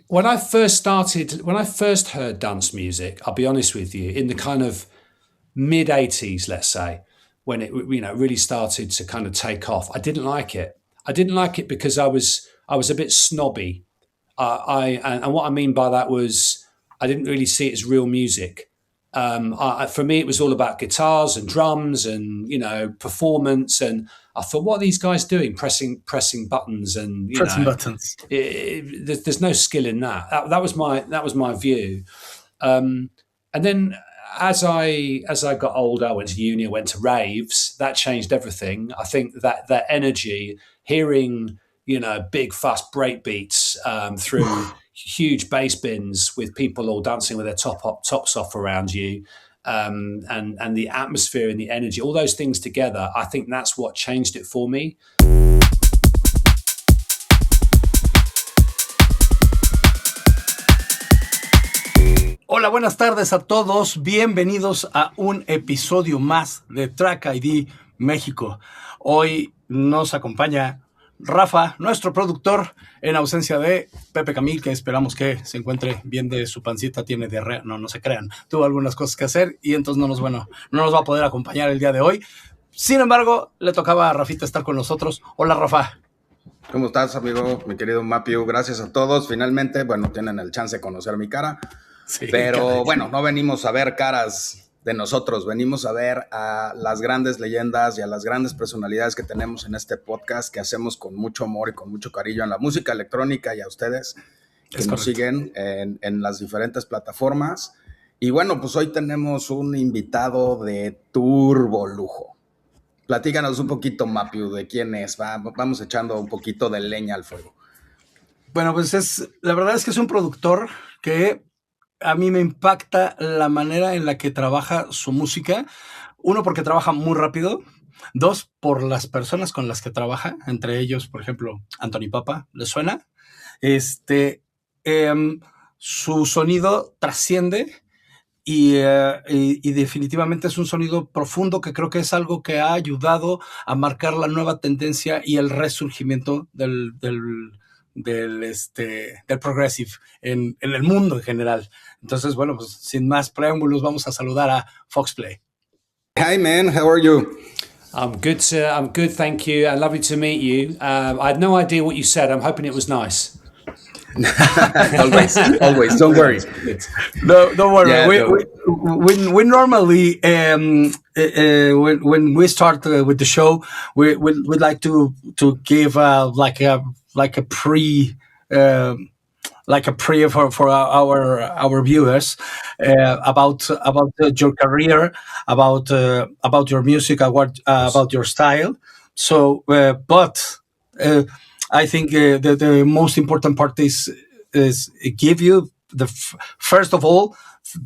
when I first heard dance music, I'll be honest with you, in the kind of mid '80s, let's say, when it really started to kind of take off, I didn't like it. I didn't like it because I was a bit snobby. And what I mean by that was I didn't really see it as real music. For me, it was all about guitars and drums and performance. And I thought, what are these guys doing? Pressing buttons and Pressing buttons. There's no skill in that. That was my view. And then as I got older, I went to uni, I went to raves. That changed everything. I think that energy, hearing big fast break beats through huge bass bins with people all dancing with their tops off around you, and the atmosphere and the energy, all those things together, I think that's what changed it for me. Hola, buenas tardes a todos. Bienvenidos a un episodio más de Track ID México. Hoy nos acompaña Rafa, nuestro productor, en ausencia de Pepe Camil, que esperamos que se encuentre bien de su pancita, tiene diarrea, no se crean, tuvo algunas cosas que hacer y entonces no nos va a poder acompañar el día de hoy. Sin embargo, le tocaba a Rafita estar con nosotros. Hola, Rafa. ¿Cómo estás, amigo? Mi querido Mapiu, gracias a todos. Finalmente, tienen el chance de conocer mi cara. Sí, pero caray. No venimos a ver caras de nosotros, venimos a ver a las grandes leyendas y a las grandes personalidades que tenemos en este podcast, que hacemos con mucho amor y con mucho cariño en la música electrónica, y a ustedes que nos siguen en las diferentes plataformas. Y pues hoy tenemos un invitado de turbo lujo. Platícanos un poquito, Mapiu, de quién es. Vamos echando un poquito de leña al fuego. Bueno, pues la verdad es que es un productor que a mí me impacta la manera en la que trabaja su música. Uno, porque trabaja muy rápido. Dos, por las personas con las que trabaja. Entre ellos, por ejemplo, Anthony Pappa. ¿Le suena? Su sonido trasciende y definitivamente es un sonido profundo, que creo que es algo que ha ayudado a marcar la nueva tendencia y el resurgimiento del progressive en el mundo en general. Entonces, pues sin más preámbulos, vamos a saludar a Fauxplay. Hi, man. How are you? I'm good, sir. I'm good, thank you. And lovely to meet you. I had no idea what you said. I'm hoping it was nice. always. Don't worry. No, don't worry. Yeah, we normally, when we start with the show, we'd like to give like a pre for our viewers about your career, about your music, about your style. So, but I think the most important part is give you first of all,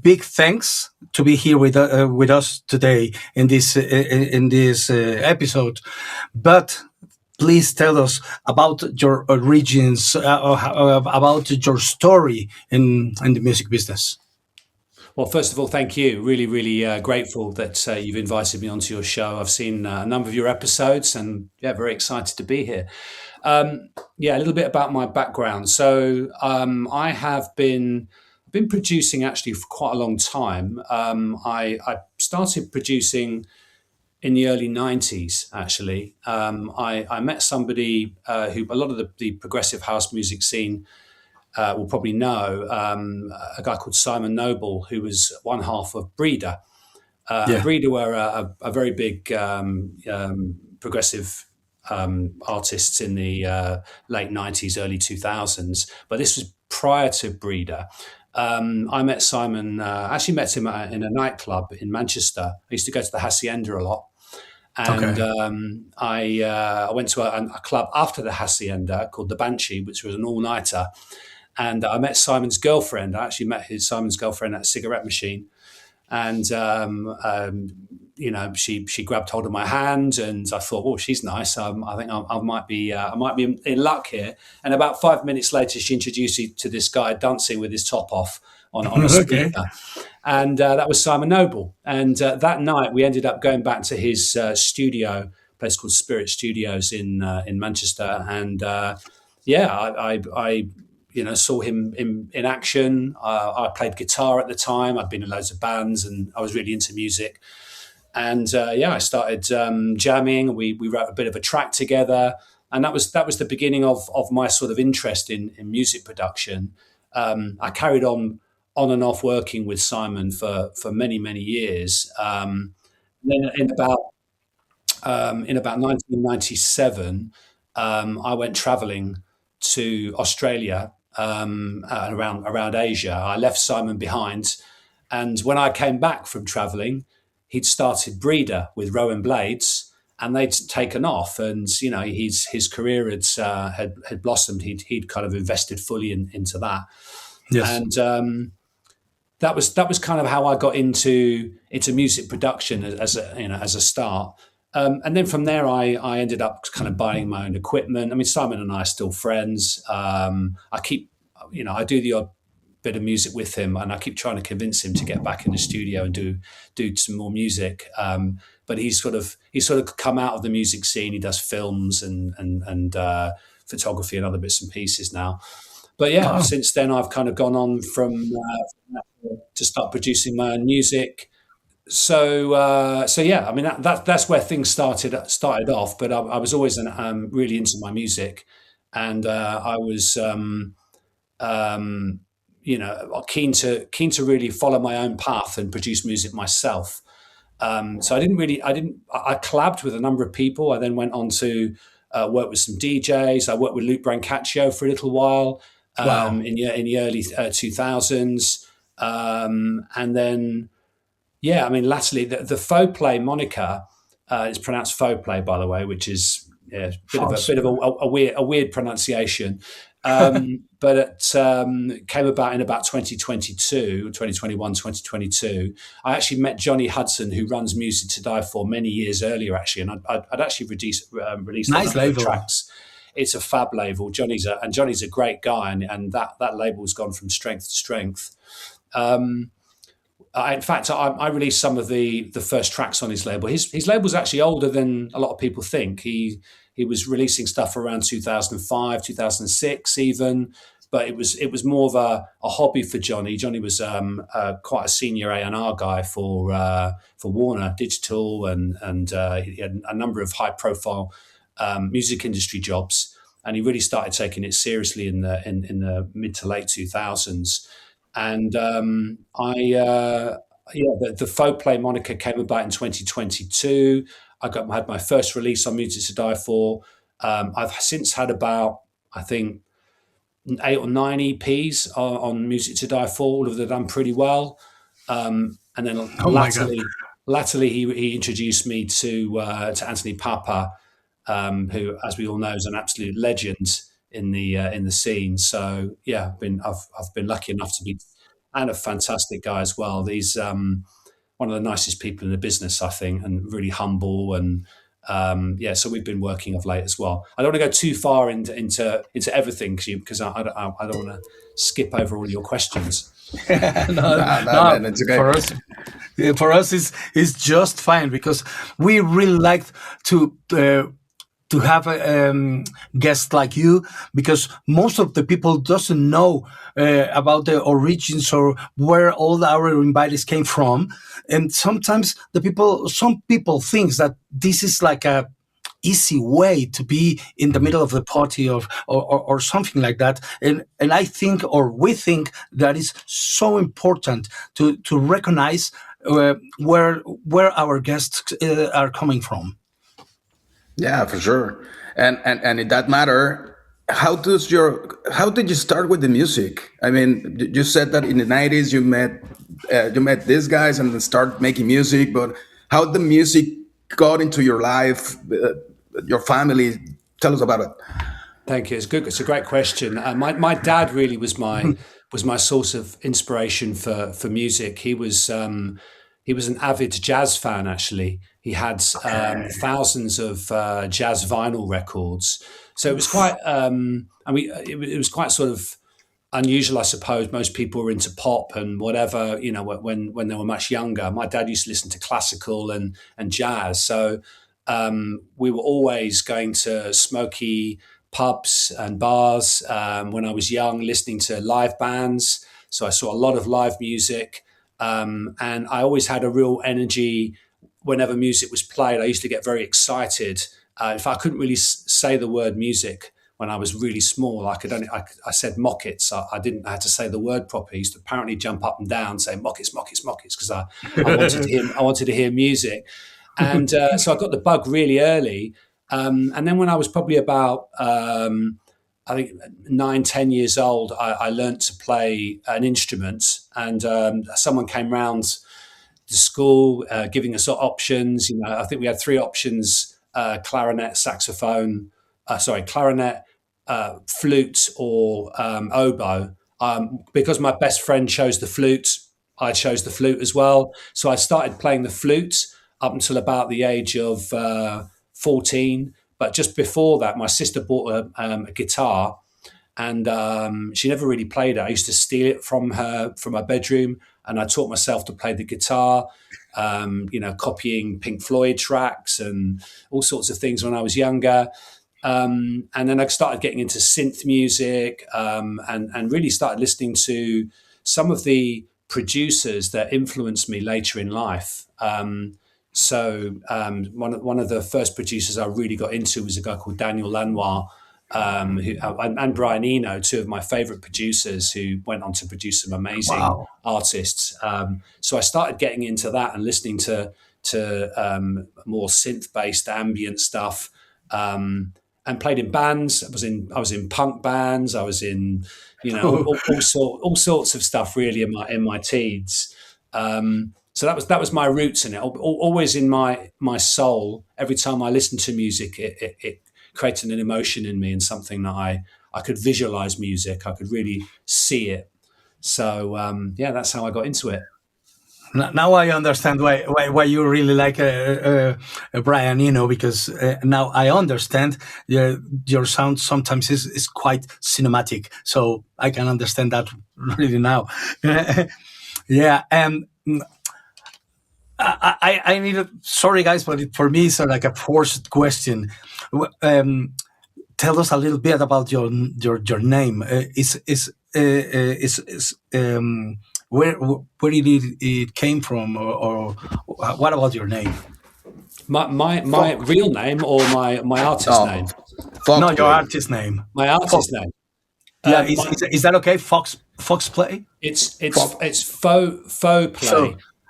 big thanks to be here with us today in this episode, but please tell us about your origins, about your story in the music business. Well, first of all, thank you. Really, really grateful that you've invited me onto your show. I've seen a number of your episodes and very excited to be here. A little bit about my background. So I have been producing actually for quite a long time. I started producing in the early 90s, actually. I met somebody who a lot of the progressive house music scene will probably know, a guy called Simon Novell, who was one half of Breeder. Breeder were a very big progressive artists in the late 90s, early 2000s. But this was prior to Breeder. I met Simon, actually met him in a nightclub in Manchester. I used to go to the Hacienda a lot. And I went to a club after the Hacienda called the Banshee, which was an all-nighter. And I met Simon's girlfriend. I actually met Simon's girlfriend at a cigarette machine. And, she grabbed hold of my hand, and I thought, oh, she's nice. I think I might be in luck here. And about 5 minutes later, she introduced me to this guy dancing with his top off on a speaker. And that was Simon Novell. And that night, we ended up going back to his studio, a place called Spirit Studios in Manchester. And I saw him in action. I played guitar at the time. I'd been in loads of bands, and I was really into music. And I started jamming. We wrote a bit of a track together, and that was the beginning of my sort of interest in music production. I carried on and off working with Simon for many years. Then in about 1997, I went traveling to Australia, around Asia. I left Simon behind, and when I came back from traveling, he'd started Breeder with Rowan Blades, and they'd taken off. And his career had blossomed. He'd kind of invested fully into that. Yes. And that was kind of how I got into music production as a start. And then from there, I ended up kind of buying my own equipment. I mean, Simon and I are still friends. I do the odd bit of music with him, and I keep trying to convince him to get back in the studio and do some more music. But he's sort of come out of the music scene. He does films and photography and other bits and pieces now. But yeah, since then I've kind of gone on from to start producing my own music. So yeah, I mean that's where things started off. But I was always really into my music, and I was keen to really follow my own path and produce music myself. So I collabed with a number of people. I then went on to work with some DJs. I worked with Luke Brancaccio for a little while in the early 2000s. And then, I mean, latterly the Fauxplay moniker is pronounced Fauxplay, by the way, which is a bit of a weird pronunciation. But it came about in about 2021, 2022. I actually met Johnny Hudson, who runs Music to Die For, many years earlier, actually, and I'd actually released nice label tracks. It's a fab label. Johnny's a great guy, and that label's gone from strength to strength. In fact, I released some of the first tracks on his label. His label's actually older than a lot of people think. He was releasing stuff around 2005, 2006 even, but it was more of a hobby for Johnny. Johnny was quite a senior A&R guy for Warner Digital, and he had a number of high profile music industry jobs, and he really started taking it seriously in the mid to late 2000s. And the Fauxplay moniker came about in 2022. I had my first release on Music to Die For. I've since had about, I think, 8 or 9 EPs on Music to Die For. All of them done pretty well. And then latterly he introduced me to Anthony Pappa, who, as we all know, is an absolute legend in the scene. So yeah, I've been lucky enough to be, and a fantastic guy as well. He's one of the nicest people in the business, I think, and really humble. And so we've been working of late as well. I don't want to go too far into everything because I don't want to skip over all your questions. No, it's okay. For us, it's just fine, because we really like to have a guest like you, because most of the people doesn't know about the origins or where all our invitees came from. And sometimes some people think that this is like a easy way to be in the middle of the party or something like that. And I think, or we think, that is so important to recognize where our guests are coming from. Yeah, for sure. And in that matter, how did you start with the music? I mean, you said that in the 90s you met these guys and then start making music, but how the music got into your life, your family? Tell us about it. Thank you. It's good. It's a great question. My dad really was my source of inspiration for music. He was an avid jazz fan, actually. He had thousands of jazz vinyl records. So it was quite, it was quite sort of unusual, I suppose. Most people were into pop and whatever, when they were much younger. My dad used to listen to classical and jazz. So we were always going to smoky pubs and bars when I was young, listening to live bands. So I saw a lot of live music, and I always had a real energy whenever music was played. I used to get very excited. If I couldn't really say the word music when I was really small, I said mockets. I didn't have to say the word properly. I used to apparently jump up and down saying mockets, mockets, mockets, because I wanted to hear music. And so I got the bug really early. And then when I was probably about, I think 9, 10 years old, I learned to play an instrument, and someone came round the school giving us options. I think we had 3 options: clarinet, saxophone, clarinet, flute, or oboe. Because my best friend chose the flute, I chose the flute as well. So I started playing the flute up until about the age of 14. But just before that, my sister bought a guitar, and she never really played it. I used to steal it from her bedroom, and I taught myself to play the guitar, copying Pink Floyd tracks and all sorts of things when I was younger. And then I started getting into synth music, and really started listening to some of the producers that influenced me later in life. So one of the first producers I really got into was a guy called Daniel Lanois, and Brian Eno, 2 of my favorite producers who went on to produce some amazing artists. So I started getting into that and listening to more synth-based ambient stuff, and played in bands. I was in punk bands. I was in, all sorts of stuff really in my teens. So that was my roots in it. Always in my soul. Every time I listened to music, it created an emotion in me, and something that I could visualize music. I could really see it. So that's how I got into it. Now I understand why you really like Brian Eno, because now I understand your sound sometimes is quite cinematic. So I can understand that really now. Yeah. I need sorry guys, but for me it's like a forced question. Tell us a little bit about your name. Where did it came from, or what about your name? My real name, or my artist name? No, your artist name. My artist name. Yeah, is that okay? Fauxplay. It's Fauxplay.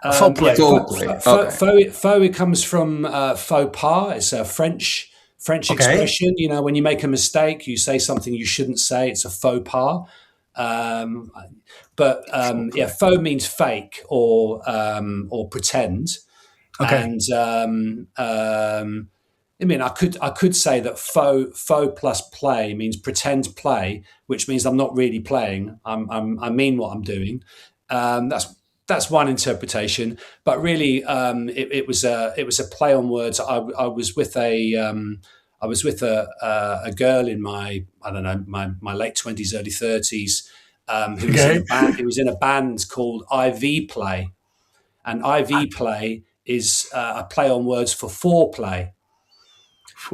Fauxplay. Faux, it comes from faux pas. It's a French expression. When you make a mistake, you say something you shouldn't say. It's a faux pas. Faux means fake or pretend. Okay. And I could say that faux plus play means pretend play, which means I'm not really playing. I mean what I'm doing. That's one interpretation, but really, it was a play on words. I was with a girl in my late 20s, early 30s, who was in a band called IV Play, and IV Play is a play on words for foreplay.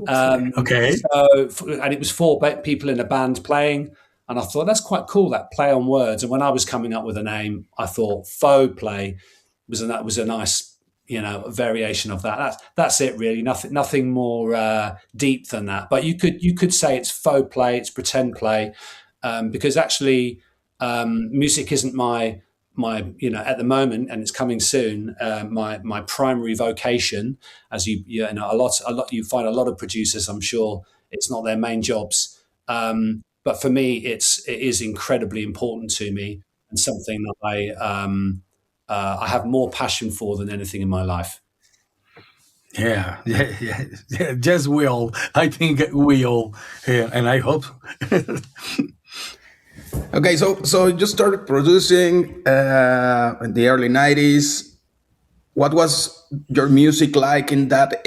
Okay. And it was 4 people in a band playing. And I thought, that's quite cool, that play on words. And when I was coming up with a name, I thought faux play was a nice, variation of that. That's it, really. Nothing more deep than that. But you could say it's faux play, it's pretend play, because actually, music isn't my at the moment, and it's coming soon. My primary vocation, as you find a lot of producers, I'm sure it's not their main jobs. But for me, it is incredibly important to me, and something that I have more passion for than anything in my life. Yeah. Yes, we all. I think we all, and I hope. Okay, so you started producing in the early '90s. What was your music like in that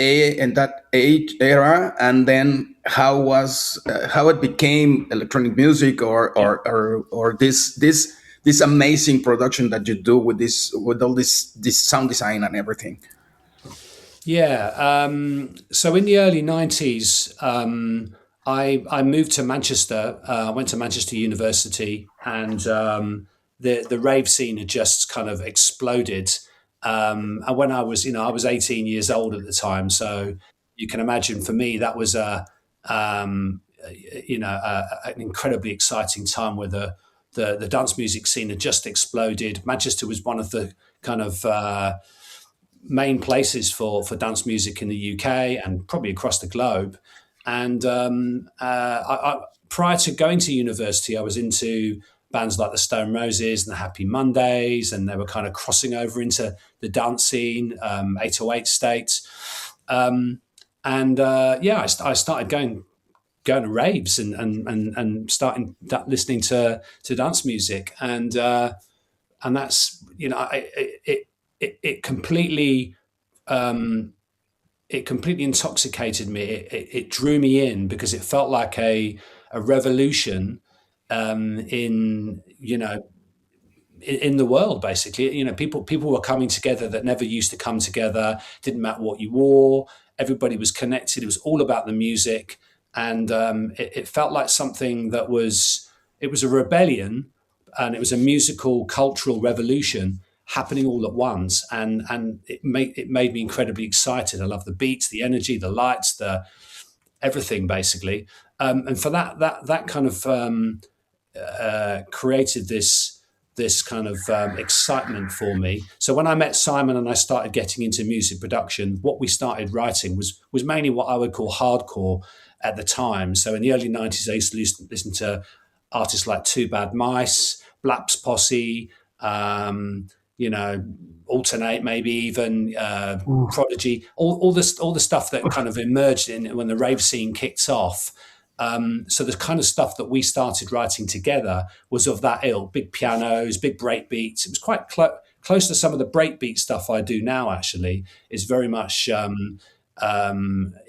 age era, and then how it became electronic music, or this amazing production that you do with all this sound design and everything? Yeah. So in the early '90s, I moved to Manchester. I went to Manchester University, and the rave scene had just kind of exploded. And when I was 18 years old at the time, so you can imagine for me that was an incredibly exciting time where the dance music scene had just exploded. Manchester was one of the kind of main places for dance music in the UK and probably across the globe. And prior to going to university, I was into bands like the Stone Roses and the Happy Mondays, and they were kind of crossing over into the dance scene, 808 State. I started going to raves and starting listening to dance music, and that's it completely intoxicated me. It drew me in because it felt like a revolution in the world. Basically, people were coming together that never used to come together. Didn't matter what you wore. Everybody was connected. It was all about the music, and it felt like something that was. It was a rebellion, and it was a musical, cultural revolution happening all at once, and it made me incredibly excited. I love the beats, the energy, the lights, the everything basically, and for that kind of created this kind of excitement for me. So when I met Simon and I started getting into music production, what we started writing was mainly what I would call hardcore at the time. So in the early 90s, I used to listen to artists like Two Bad Mice, Black's Posse, Alternate, maybe even Prodigy, all the stuff that kind of emerged in when the rave scene kicked off. So the kind of stuff that we started writing together was of that ilk: big pianos, big break beats. It was quite close to some of the breakbeat stuff I do now. Actually, is very much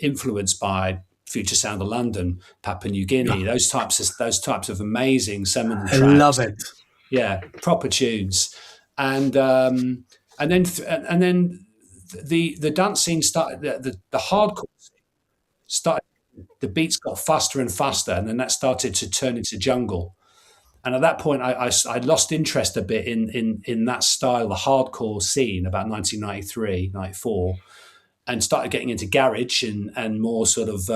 influenced by Future Sound of London, Papua New Guinea, those types of amazing seminal tracks. I love it. Yeah, proper tunes. And then the dance scene started, the hardcore scene started. The beats got faster and faster, and then that started to turn into jungle. And at that point, I lost interest a bit in that style, the hardcore scene, about 1993, 94, and started getting into garage and more sort of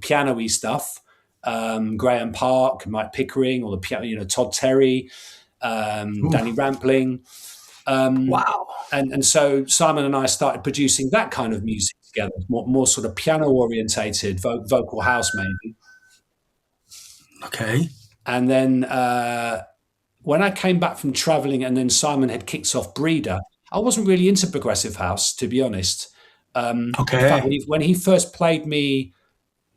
piano-y stuff. Graham Park, Mike Pickering, or the piano, Todd Terry, Danny Rampling. Wow. And so Simon and I started producing that kind of music together, more sort of piano orientated, vocal house maybe. Okay. And then when I came back from traveling, and then Simon had kicked off Breeder, I wasn't really into progressive house, to be honest. Okay. In fact, when he first played me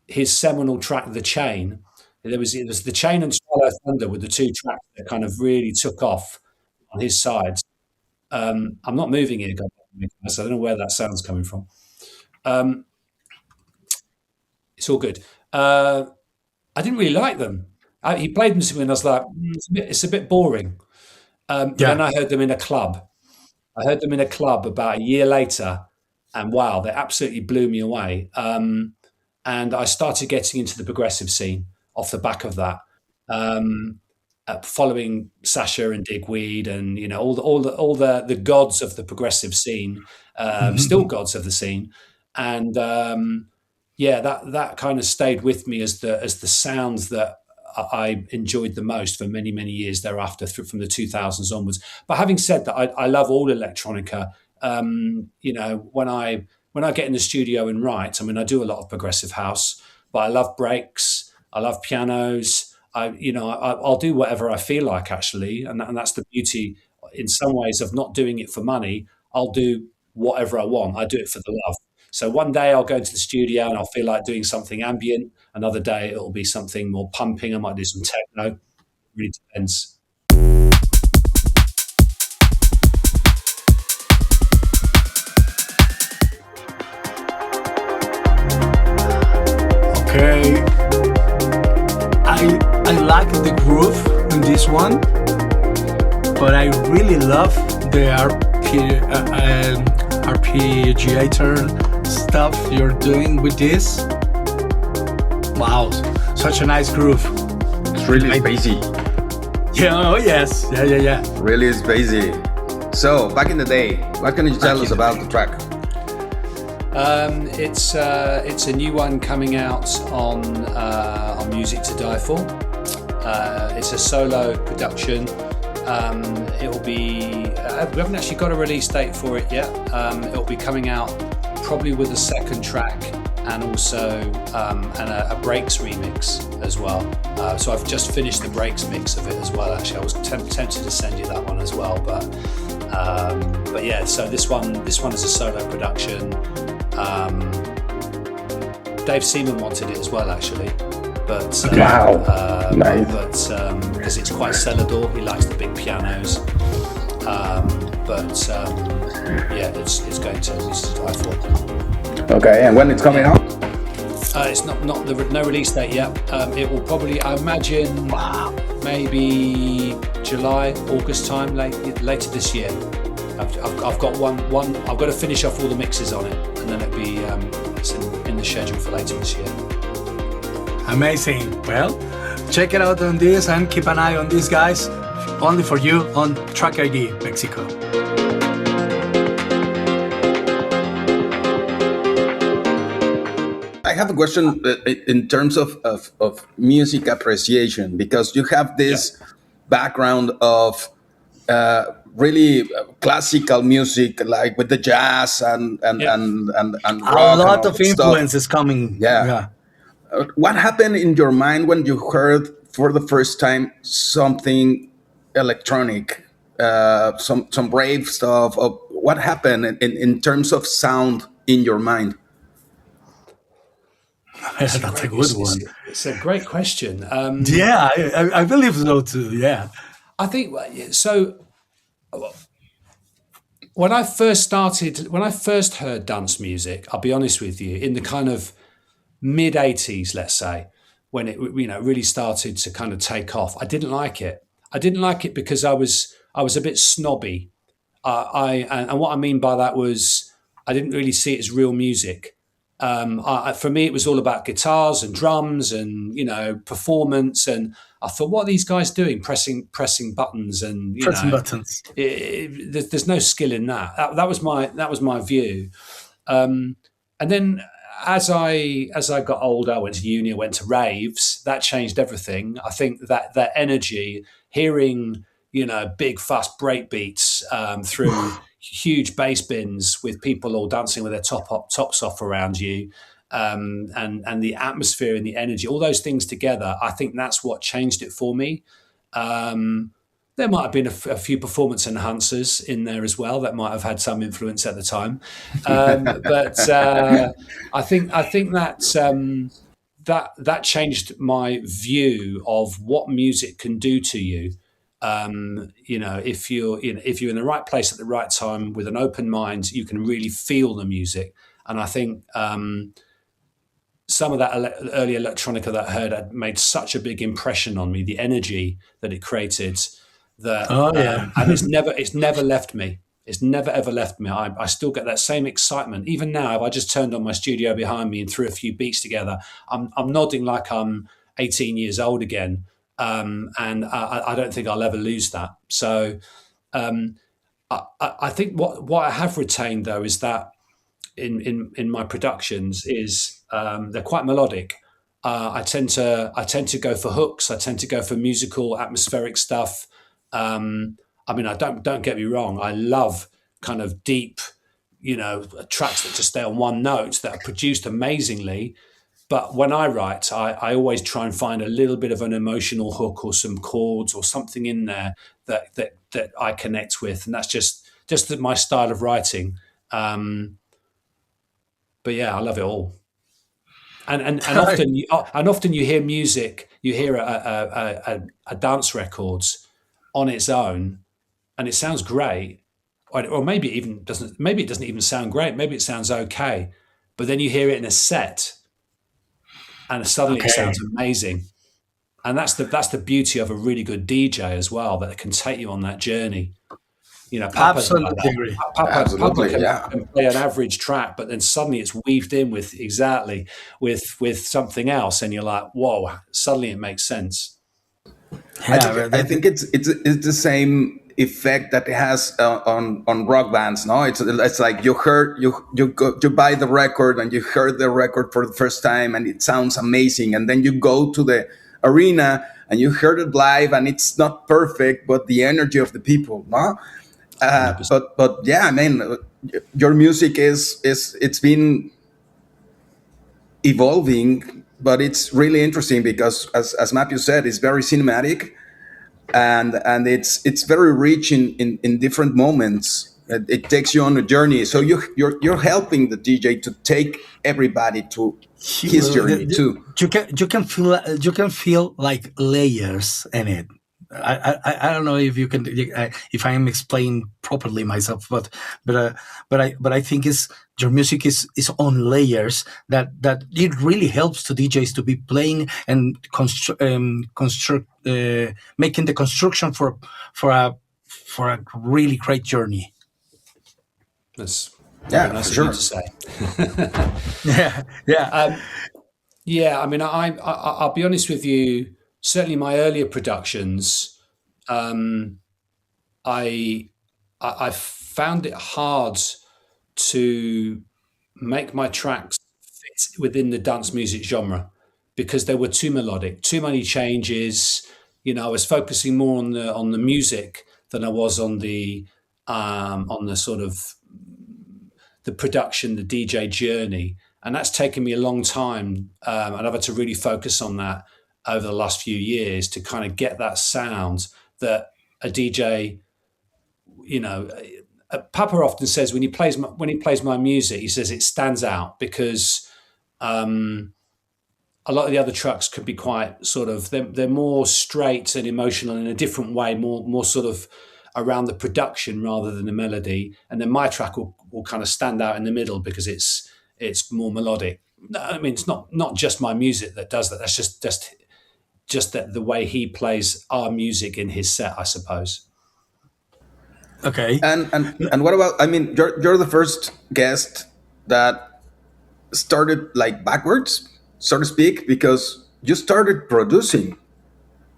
his seminal track, The Chain, it was The Chain and Swallow Thunder were the two tracks that kind of really took off on his side. I'm not moving here, so I don't know where that sound's coming from. It's all good. I didn't really like them. He played them to me and I was like, it's a bit boring. Then I heard them in a club. About a year later, and wow, they absolutely blew me away. And I started getting into the progressive scene off the back of that. Following Sasha and Digweed and all the gods of the progressive scene, still gods of the scene, and that kind of stayed with me as the sounds that I enjoyed the most for many years thereafter, from the 2000s onwards. But having said that, I love all electronica. When I get in the studio and write, I mean, I do a lot of progressive house, but I love breaks, I love pianos. I'll do whatever I feel like, actually, and that's the beauty, in some ways, of not doing it for money. I'll do whatever I want. I do it for the love. So one day I'll go into the studio and I'll feel like doing something ambient. Another day it'll be something more pumping. I might do some techno. It really depends. Okay. I like the groove in this one, but I really love the arpeggiator stuff you're doing with this. Wow. such a nice groove. It's really spacey. Yeah, oh yes, yeah. Really spacey. So, back in the day, what can you tell us about the track? It's a new one coming out on Music to Die For. It's a solo production. It will be. We haven't actually got a release date for it yet. It will be coming out probably with a second track and also a breaks remix as well. So I've just finished the breaks mix of it as well. Actually, I was tempted to send you that one as well, but yeah. So this one is a solo production. Dave Seaman wanted it as well, actually, but nice. But because it's quite cellar-door, he likes the big pianos. Yeah, it's going to Music to Die For. Okay, and when it's coming out? It's no release date yet. It will probably, I imagine, maybe July, August time, later this year. I've got one. I've got to finish off all the mixes on it, and then it'll be it's in the schedule for later this year. Amazing. Well, check it out on this and keep an eye on these guys. Only for you on TRKIDMexico. I have a question in terms of music appreciation, because you have this background of really classical music, like with the jazz and rock. A lot of influence is coming. Yeah. What happened in your mind when you heard for the first time something electronic, some rave stuff? What happened in terms of sound in your mind? That's a good one. It's a great question. Yeah, I believe so too. Yeah, I think so. When I first heard dance music, I'll be honest with you, in the kind of mid 80s, let's say, when it really started to kind of take off, I didn't like it. I didn't like it because I was a bit snobby. And what I mean by that was I didn't really see it as real music. For me, it was all about guitars and drums and performance. And I thought, what are these guys doing? Pressing buttons and buttons. There's no skill in that. That was my view. And then as I got older, I went to uni, I went to raves. That changed everything. I think that energy, hearing big fast break beats through huge bass bins with people all dancing with their tops off around you, and the atmosphere and the energy, all those things together, I think that's what changed it for me. There might have been a few performance enhancers in there as well that might have had some influence at the time, but I think that changed my view of what music can do to you. If you're in the right place at the right time with an open mind, you can really feel the music. And I think some of that early electronica that I heard had made such a big impression on me, the energy that it created, that and it's never left me. It's never ever left me. I still get that same excitement. Even now, if I just turned on my studio behind me and threw a few beats together, I'm nodding like I'm 18 years old again. And I don't think I'll ever lose that. So I think what I have retained though is that in my productions is they're quite melodic. I tend to go for hooks. I tend to go for musical, atmospheric stuff. I mean, don't get me wrong. I love kind of deep, tracks that just stay on one note that are produced amazingly. But when I write, I always try and find a little bit of an emotional hook or some chords or something in there that I connect with, and that's just my style of writing. But yeah, I love it all. And often you hear music, you hear a dance records on its own, and it sounds great, or maybe it doesn't even sound great. Maybe it sounds okay, but then you hear it in a set. And suddenly it sounds amazing, and that's the beauty of a really good DJ as well, that can take you on that journey. Pappa's like Absolutely that. agree. Papa Absolutely, can, yeah. can play an average track, but then suddenly it's weaved in with something else, and you're like, whoa! Suddenly it makes sense. I think it's the same effect that it has on rock bands. No, it's like you buy the record and you heard the record for the first time and it sounds amazing, and then you go to the arena and you heard it live and it's not perfect, but the energy of the people, no. 100%. But yeah, I mean, your music is it's been evolving, but it's really interesting because as Matthew said, it's very cinematic, and it's very rich in different moments. It takes you on a journey, so you're helping the DJ to take everybody to his journey too. You can feel like layers in it. I don't know if you can if I am explaining properly myself, but I think your music is on layers that it really helps to DJs to be playing and construct making the construction for a really great journey. That's Yeah, nice for of you sure. to say. Yeah. Yeah, I mean, I'll be honest with you. Certainly, my earlier productions, I found it hard to make my tracks fit within the dance music genre because they were too melodic, too many changes. I was focusing more on the music than I was on the sort of the production, the DJ journey, and that's taken me a long time, and I've had to really focus on that over the last few years to kind of get that sound that a DJ, Papa often says when he plays my music, he says it stands out because a lot of the other tracks could be quite sort of they're more straight and emotional in a different way, more sort of around the production rather than the melody, and then my track will kind of stand out in the middle because it's more melodic. No, I mean, it's not just my music that does that. That's just that the way he plays our music in his set, I suppose. Okay. And what about? I mean, you're the first guest that started like backwards, so to speak, because you started producing.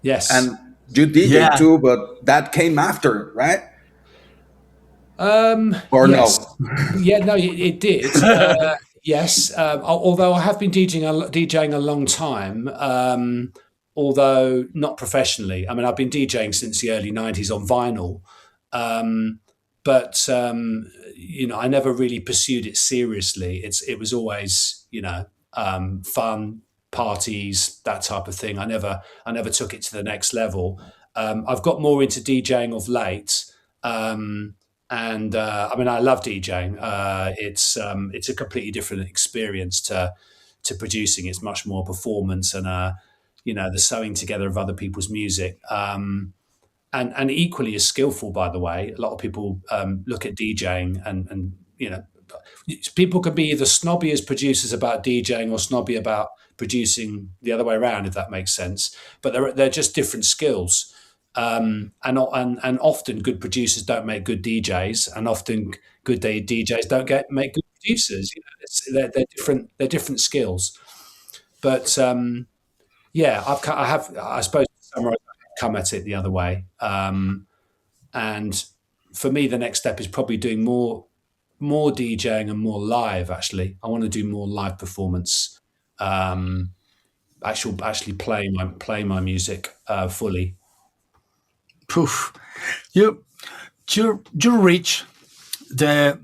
Yes. And you DJ too, but that came after, right? Or yes. no? Yeah, no, it did. Yes. Although I have been DJing a long time, although not professionally. I mean, I've been DJing since the early 90s on vinyl. But I never really pursued it seriously. It was always, fun, parties, that type of thing. I never took it to the next level. I've got more into DJing of late, and I mean, I love DJing. It's a completely different experience to producing. It's much more performance and the sewing together of other people's music. And equally as skillful, by the way. A lot of people look at DJing and people can be either snobby as producers about DJing or snobby about producing the other way around, if that makes sense. But they're just different skills. And often good producers don't make good DJs, and often good DJs don't make good producers. They're different. They're different skills. But I suppose to summarize, come at it the other way. And for me, the next step is probably doing more DJing and more live. Actually, I want to do more live performance. Actually playing my music fully. Poof. You reach the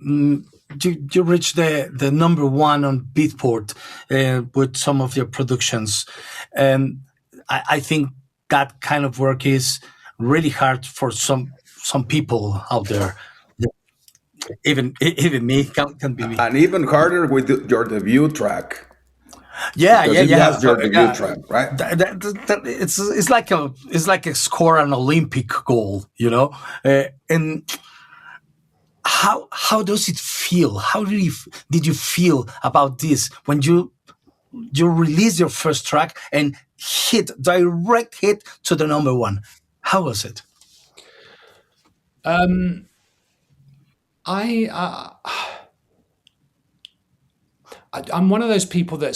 number one on Beatport with some of your productions, and I think that kind of work is really hard for some people out there. Even me can be me. And even harder with your debut track. Yeah. That's your debut track, right? It's like a score an Olympic goal, and how does it feel? How did you feel about this when you release your first track and direct hit to the number one? How was it? I'm one of those people that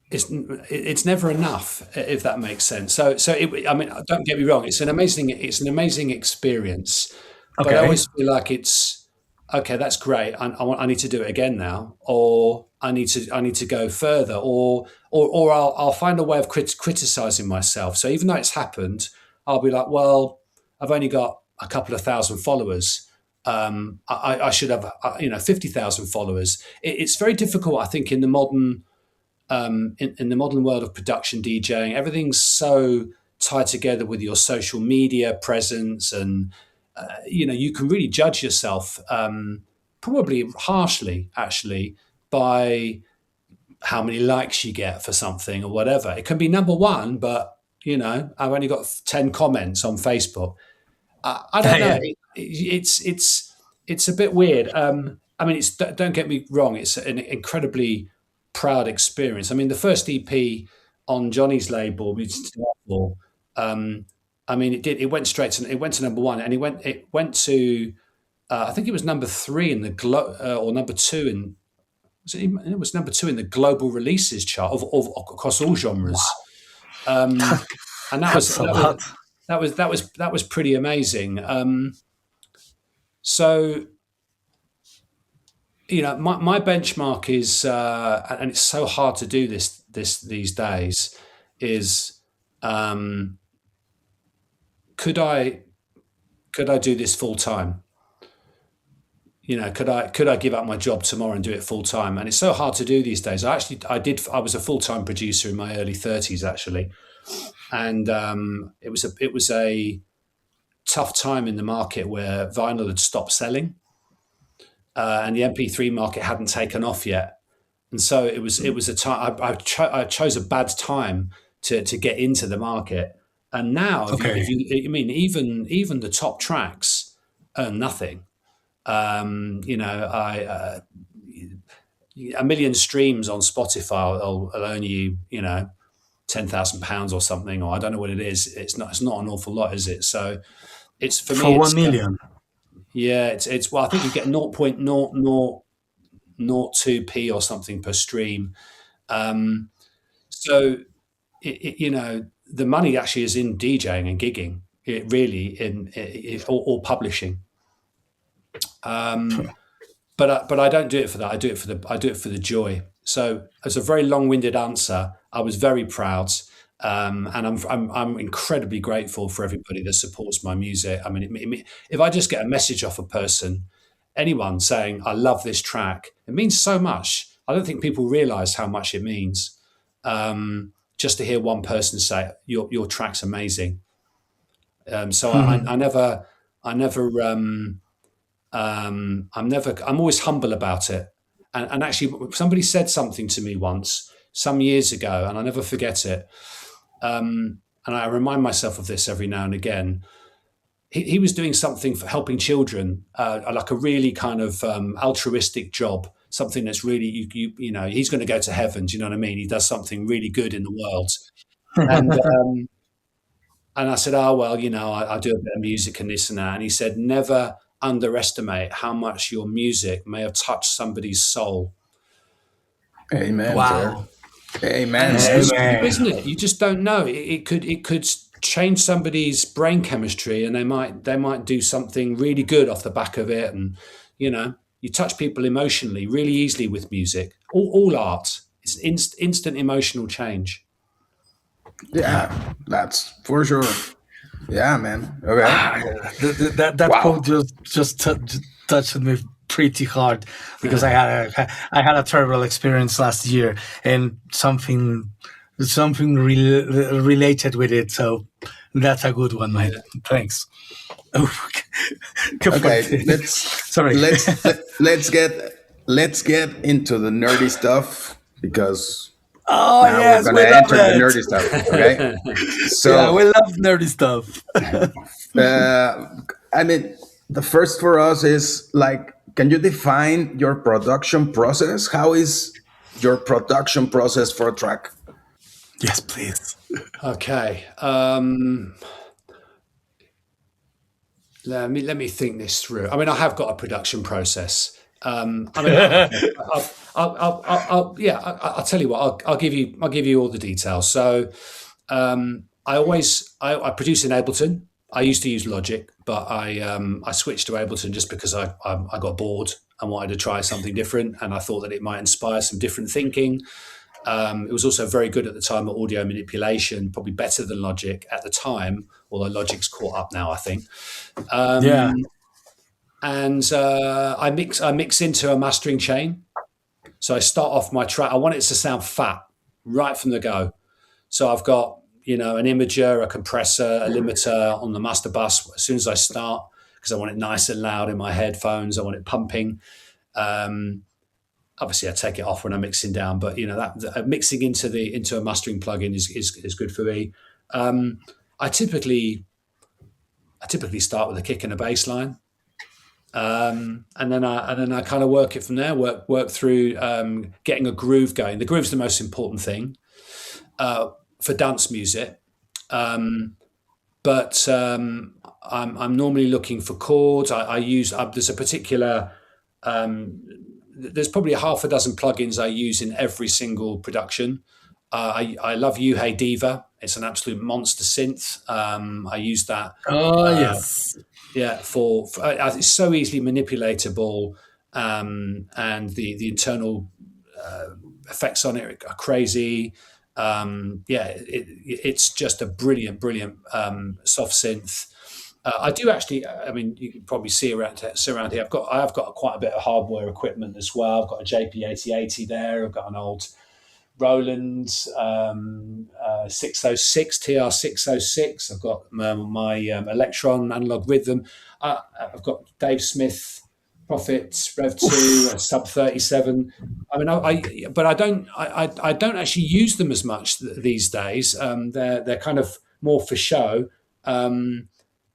it's never enough, if that makes sense. So I mean, don't get me wrong, it's an amazing experience, but I Okay. always feel like it's okay. That's great. I need to do it again now, or I need to go further, or I'll find a way of criticizing myself. So even though it's happened, I'll be like, well, I've only got a couple of thousand followers. I should have 50,000 followers. It's very difficult, I think, in the modern in the modern world of production DJing. Everything's so tied together with your social media presence, and you can really judge yourself, probably harshly, actually, by how many likes you get for something or whatever. It can be number one, but I've only got 10 comments on Facebook. I don't know. Yeah. It's a bit weird. I mean, don't get me wrong. It's an incredibly proud experience. I mean, the first EP on Johnny's label, I mean, it went to number one, and it went to I think it was number three in the or number two in it was number two in the global releases chart of across all genres. And that was That's a lot. that was pretty amazing. So my benchmark is, and it's so hard to do this these days, is could I do this full time? Could I give up my job tomorrow and do it full time? And it's so hard to do these days. I was a full time producer in my early 30s, actually, and it was a tough time in the market where vinyl had stopped selling, and the MP3 market hadn't taken off yet, and so it was a time I chose a bad time to get into the market. And now, Okay. I mean, even the top tracks earn nothing. A million streams on Spotify will earn you, £10,000 or something, or I don't know what it is. It's not an awful lot, is it? So it's for For me. 1 million. Yeah, it's well, I think you get 0.0002p or something per stream. So the money actually is in DJing and gigging. It really or publishing. But I don't do it for that. I do it for the joy. So as a very long-winded answer, I was very proud, and I'm incredibly grateful for everybody that supports my music. I mean, if I just get a message off a person, anyone saying I love this track, it means so much. I don't think people realise how much it means. Just to hear one person say your track's amazing. So I'm always humble about it. And actually, somebody said something to me once, some years ago, and I never forget it. And I remind myself of this every now and again. He was doing something for helping children, like a really kind of altruistic job, something that's really, he's going to go to heaven. Do you know what I mean? He does something really good in the world. And I said, oh, well, I do a bit of music and this and that. And he said, never underestimate how much your music may have touched somebody's soul. Amen. Wow. Sir. Amen. Amen. Isn't it? You just don't know. It could change somebody's brain chemistry, and they might do something really good off the back of it. And you touch people emotionally really easily with music. All art, it's instant emotional change. Yeah, that's for sure. Yeah, man. Okay. That quote just touched me pretty hard, because I had a terrible experience last year, and something related with it. So that's a good one, mate. Yeah. Thanks. Okay, let's get into the nerdy stuff, because now yes, we're going to enter the nerdy stuff. Okay, so yeah, we love nerdy stuff. I mean, the first for us is like, can you define your production process? How is your production process for a track? Yes, please. Okay. let me think this through. I mean, I have got a production process. I mean, I'll tell you what. I'll give you all the details. So, I produce in Ableton. I used to use Logic, but I switched to Ableton just because I got bored and wanted to try something different, and I thought that it might inspire some different thinking. It was also very good at the time at audio manipulation, probably better than Logic at the time, although Logic's caught up now, I think. Yeah. And I mix into a mastering chain. So I start off my track. I want it to sound fat right from the go. So I've got an imager, a compressor, a limiter on the master bus as soon as I start, because I want it nice and loud in my headphones. I want it pumping. Obviously, I take it off when I'm mixing down, but that mixing into a mastering plugin is good for me. I typically start with a kick and a bass line, and then I kind of work it from there. Work through getting a groove going. The groove's the most important thing for dance music, but I'm normally looking for chords. I use there's a particular. There's probably half a dozen plugins I use in every single production. I love Hey Diva. It's an absolute monster synth. I use that. Oh, yes. Yeah, for it's so easily manipulatable, and the internal effects on it are crazy. It's just a brilliant soft synth. I do actually. I mean, you can probably see around here. I've got quite a bit of hardware equipment as well. I've got a JP8080 there. I've got an old Roland 606 TR606. I've got my Electron analog rhythm. I've got Dave Smith Prophet Rev 2 Sub 37. I mean, but I don't actually use them as much these days. They're kind of more for show.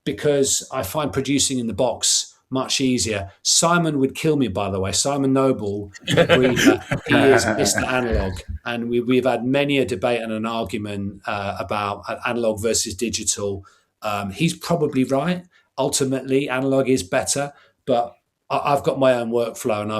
Because I find producing in the box much easier. Simon would kill me, by the way. Simon Novell, he is Mr. Analog. And we've had many a debate and an argument about analog versus digital. He's probably right. Ultimately, analog is better, but I've got my own workflow, and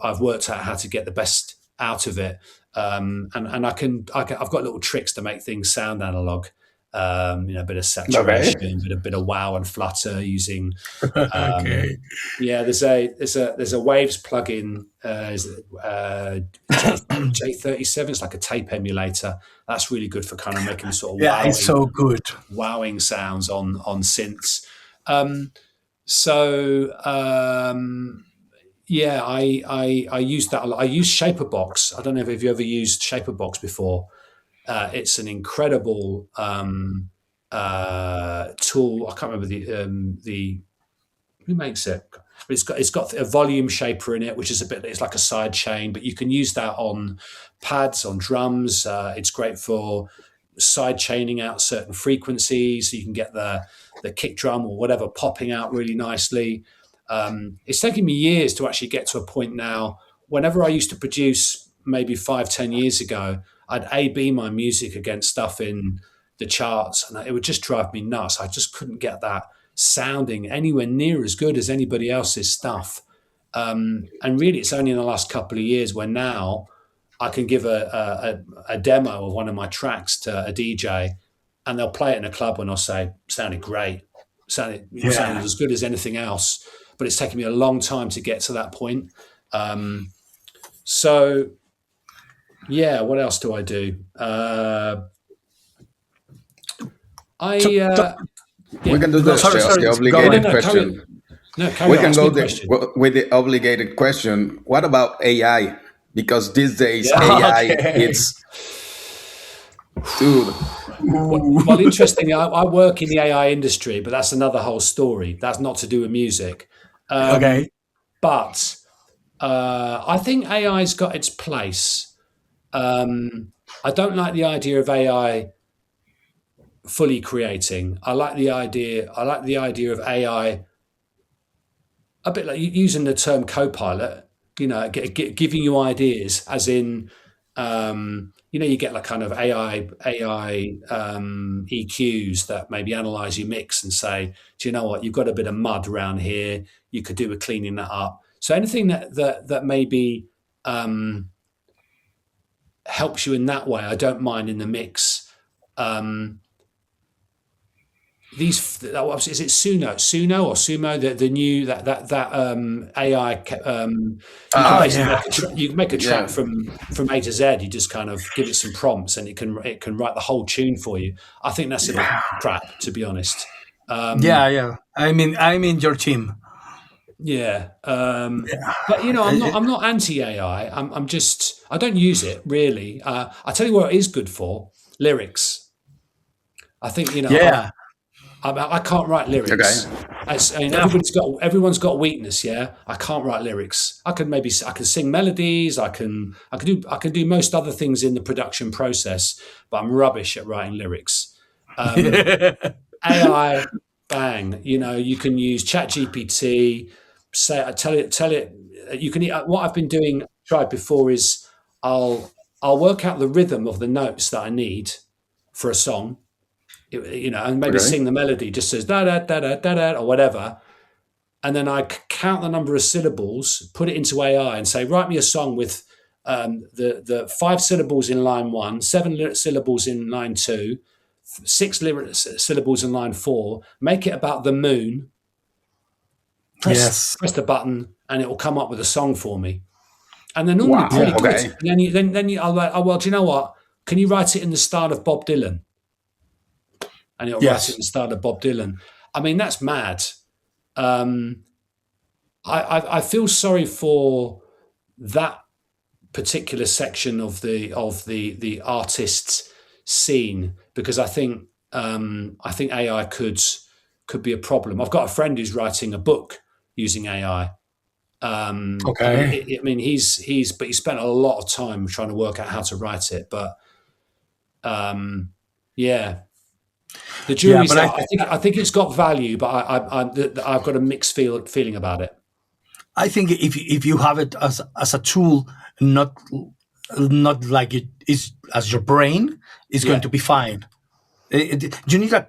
I've worked out how to get the best out of it. And I've got little tricks to make things sound analog. A bit of saturation, a bit of wow and flutter using. Okay. Yeah, there's a Waves plugin, J37. It's like a tape emulator. That's really good for kind of making sort of it's so good. Wowing sounds on synths. I use that a lot. I use Shaperbox. I don't know if you ever used Shaperbox before. It's an incredible tool. I can't remember the who makes it, but it's got a volume shaper in it, which is it's like a side chain, but you can use that on pads, on drums. It's great for side chaining out certain frequencies, so you can get the kick drum or whatever popping out really nicely. It's taken me years to actually get to a point now. Whenever I used to produce, maybe 5-10 years ago, I'd A/B my music against stuff in the charts, and it would just drive me nuts. I just couldn't get that sounding anywhere near as good as anybody else's stuff. And really, it's only in the last couple of years where now I can give a demo of one of my tracks to a DJ, and they'll play it in a club and I'll say, sounded great, sounded as good as anything else. But it's taken me a long time to get to that point. What else do I do? We can do the obligated question. We can go with the obligated question. What about AI? Because these days AI, it's dude. Well, interesting. I work in the AI industry, but that's another whole story. That's not to do with music. Okay. But I think AI's got its place. I don't like the idea of AI fully creating. I like the idea of AI a bit like using the term co-pilot, giving you ideas, as in You get like kind of AI EQs that maybe analyze your mix and say, do you know what, you've got a bit of mud around here, you could do with cleaning that up. So anything that maybe helps you in that way, I don't mind in the mix. Is it Suno or Sumo, the new that AI you can make a track from A to Z. You just kind of give it some prompts and it can write the whole tune for you. I think that's a bit crap, to be honest. Yeah. I'm in your team. Yeah. But I'm not anti AI. I'm just, I don't use it really. I tell you what it is good for: lyrics. I think I can't write lyrics. Okay. Everyone's got a weakness. Yeah, I can't write lyrics. I can sing melodies. I can do most other things in the production process, but I'm rubbish at writing lyrics. AI, bang. You can use ChatGPT. Tell it. You can. What I've been doing, tried before, is I'll work out the rhythm of the notes that I need for a song. And maybe sing the melody, just says da da da da da da or whatever, and then I count the number of syllables, put it into AI, and say, write me a song with the 5 syllables in line 1, 7 syllables in line 2, 6 syllables in line 4. Make it about the moon. Press the button, and it will come up with a song for me. And they're normally pretty good. And then I'll like, oh well, do you know what? Can you write it in the style of Bob Dylan? And it'll write it in the style of Bob Dylan. I mean, that's mad. I feel sorry for that particular section of the artists scene, because I think AI could be a problem. I've got a friend who's writing a book using AI. He spent a lot of time trying to work out how to write it, but the jury's out. I think it's got value, but I've got a mixed feeling about it. I think if you have it as a tool, not like it is as your brain, is going to be fine. You need a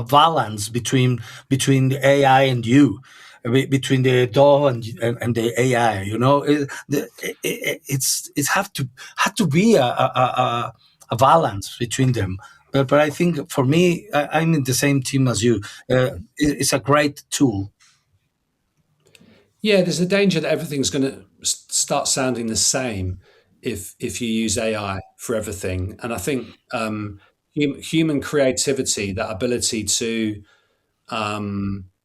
balance between the AI and you, between the DAW and the AI. It's had to be a balance between them. But I think for me, I'm in the same team as you. It's a great tool. Yeah, there's a danger that everything's going to start sounding the same if you use AI for everything. And I think human creativity, that ability to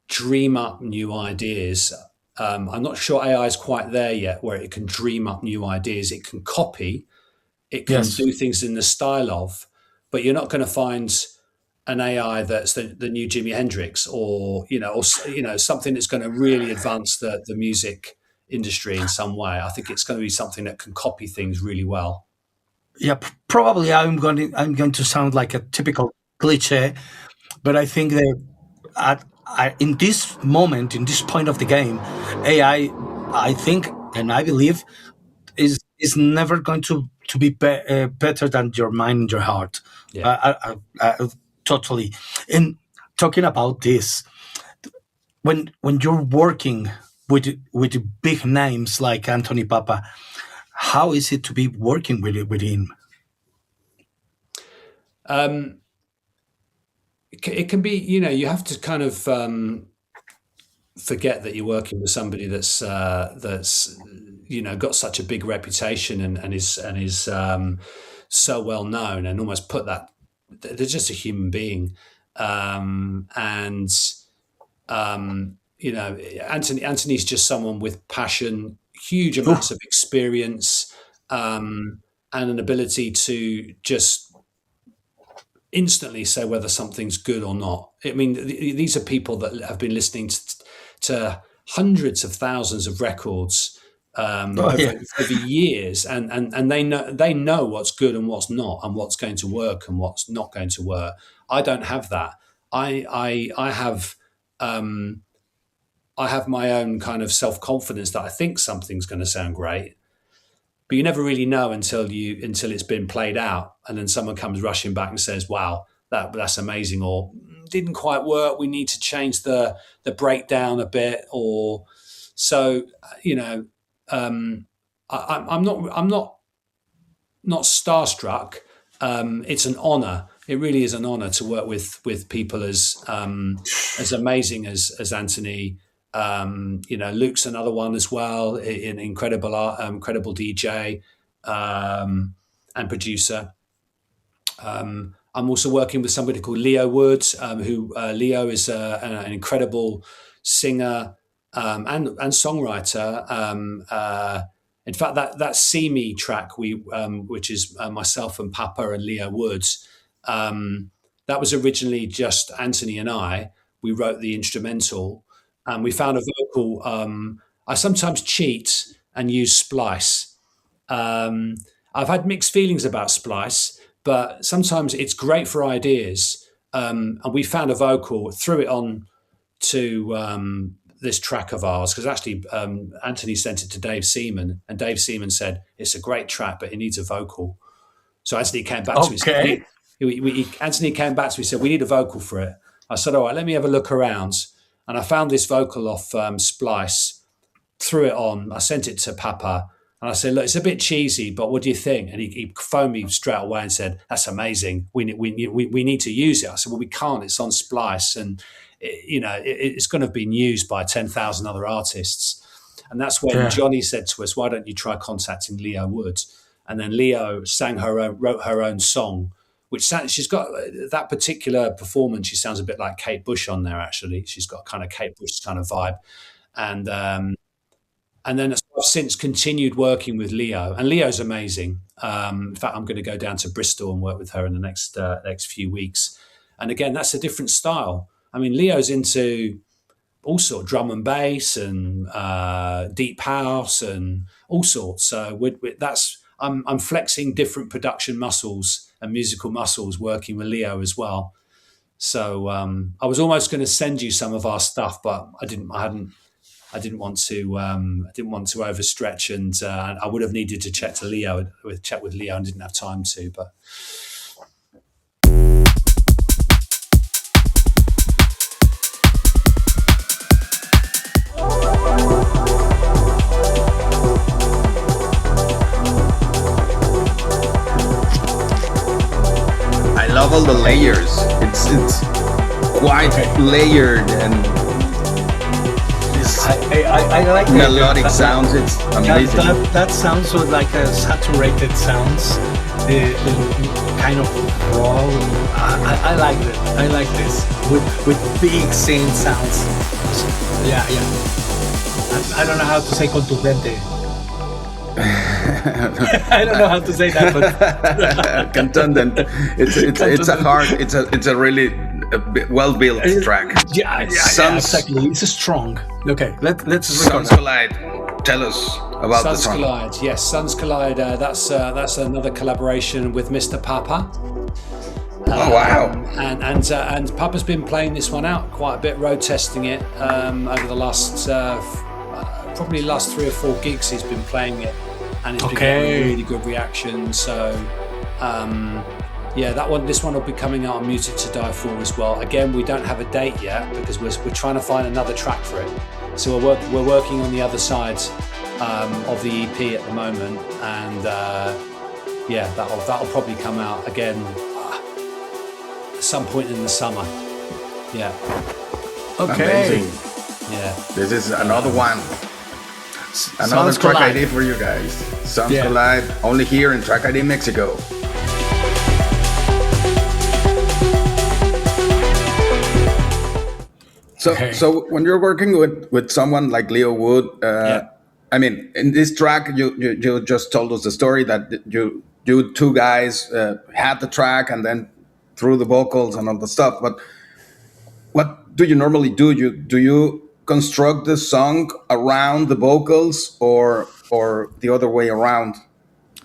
dream up new ideas. I'm not sure AI is quite there yet, where it can dream up new ideas. It can copy, it can do things in the style of, but you're not going to find an AI that's the new Jimi Hendrix or something that's going to really advance the music industry in some way. I think it's going to be something that can copy things really well. Yeah, probably I'm going to sound like a typical cliche, but I think that in this moment, in this point of the game, AI, I think and I believe, is never going to be better than your mind and your heart. Yeah. Totally. And talking about this, when you're working with big names like Anthony Pappa, how is it to be working with him? It can be, you have to kind of forget that you're working with somebody that's got such a big reputation and is so well known, and almost put that they're just a human being. Anthony's just someone with passion, huge amounts of experience, and an ability to just instantly say whether something's good or not. I mean, these are people that have been listening to hundreds of thousands of records over years, and they know what's good and what's not, and what's going to work and what's not going to work. I don't have that. I have my own kind of self-confidence that I think something's going to sound great, but you never really know until it's been played out, and then someone comes rushing back and says, "Wow, that's amazing," or "Didn't quite work. We need to change the breakdown a bit," or so. I'm not starstruck. It's an honor. It really is an honor to work with people as amazing as Anthony. Luke's another one as well, an incredible DJ and producer. I'm also working with somebody called Leo Woods, who Leo is an incredible singer and songwriter. In fact, that See Me track, which is myself and Pappa and Leo Woods, that was originally just Anthony and I. We wrote the instrumental, and we found a vocal. I sometimes cheat and use Splice. I've had mixed feelings about Splice, but sometimes it's great for ideas. And we found a vocal, threw it on to this track of ours, because actually Anthony sent it to Dave Seaman, and Dave Seaman said, "It's a great track, but it needs a vocal." So Anthony came back to me. Anthony came back to me and said, "We need a vocal for it." I said, "All right, let me have a look around." And I found this vocal off Splice, threw it on. I sent it to Pappa, and I said, "Look, it's a bit cheesy, but what do you think?" And he phoned me straight away and said, "That's amazing. We need to use it." I said, "Well, we can't. It's on Splice, and it's going to have been used by 10,000 other artists." And that's when Johnny said to us, "Why don't you try contacting Leo Woods?" And then Leo wrote her own song, which she's got that particular performance. She sounds a bit like Kate Bush on there. Actually, she's got kind of Kate Bush kind of vibe. And then I've since continued working with Leo, and Leo's amazing. In fact, I'm going to go down to Bristol and work with her in the next few weeks. And again, that's a different style. I mean, Leo's into all sorts, drum and bass and deep house and all sorts. So I'm flexing different production muscles and musical muscles working with Leo as well. So I was almost going to send you some of our stuff, but I didn't want to overstretch, and I would have needed to chat with Leo, and didn't have time to. But I love all the layers. It's quite layered and I like melodic sounds. It's amazing. That sounds like a saturated sounds, kind of raw. I like it. I like this with big synth sounds. Yeah. I don't know how to say contundente. I don't know how to say that, but contundent. It's a hard. It's a really well-built track. Yeah, exactly. It's strong. Okay, let's Suns Collide. Tell us about the song. Collide. Yes, Suns Collide. That's another collaboration with Mr. Pappa. Oh wow! And Pappa's been playing this one out quite a bit, road testing it over the last probably last 3 or 4 gigs. He's been playing it, and it's been getting really good reaction. So. This one will be coming out on Music to Die For as well. Again, we don't have a date yet because we're trying to find another track for it. So we're working on the other side of the EP at the moment, and that'll probably come out again at some point in the summer. Yeah. Okay. Amazing. Yeah. This is another one. Another track ID for you guys. Suns Collide, only here in TRKIDMexico. So when you're working with someone like Leo Wood, I mean, in this track, you just told us the story that you two guys had the track and then threw the vocals and all the stuff. But what do you normally do? Do you construct the song around the vocals or the other way around?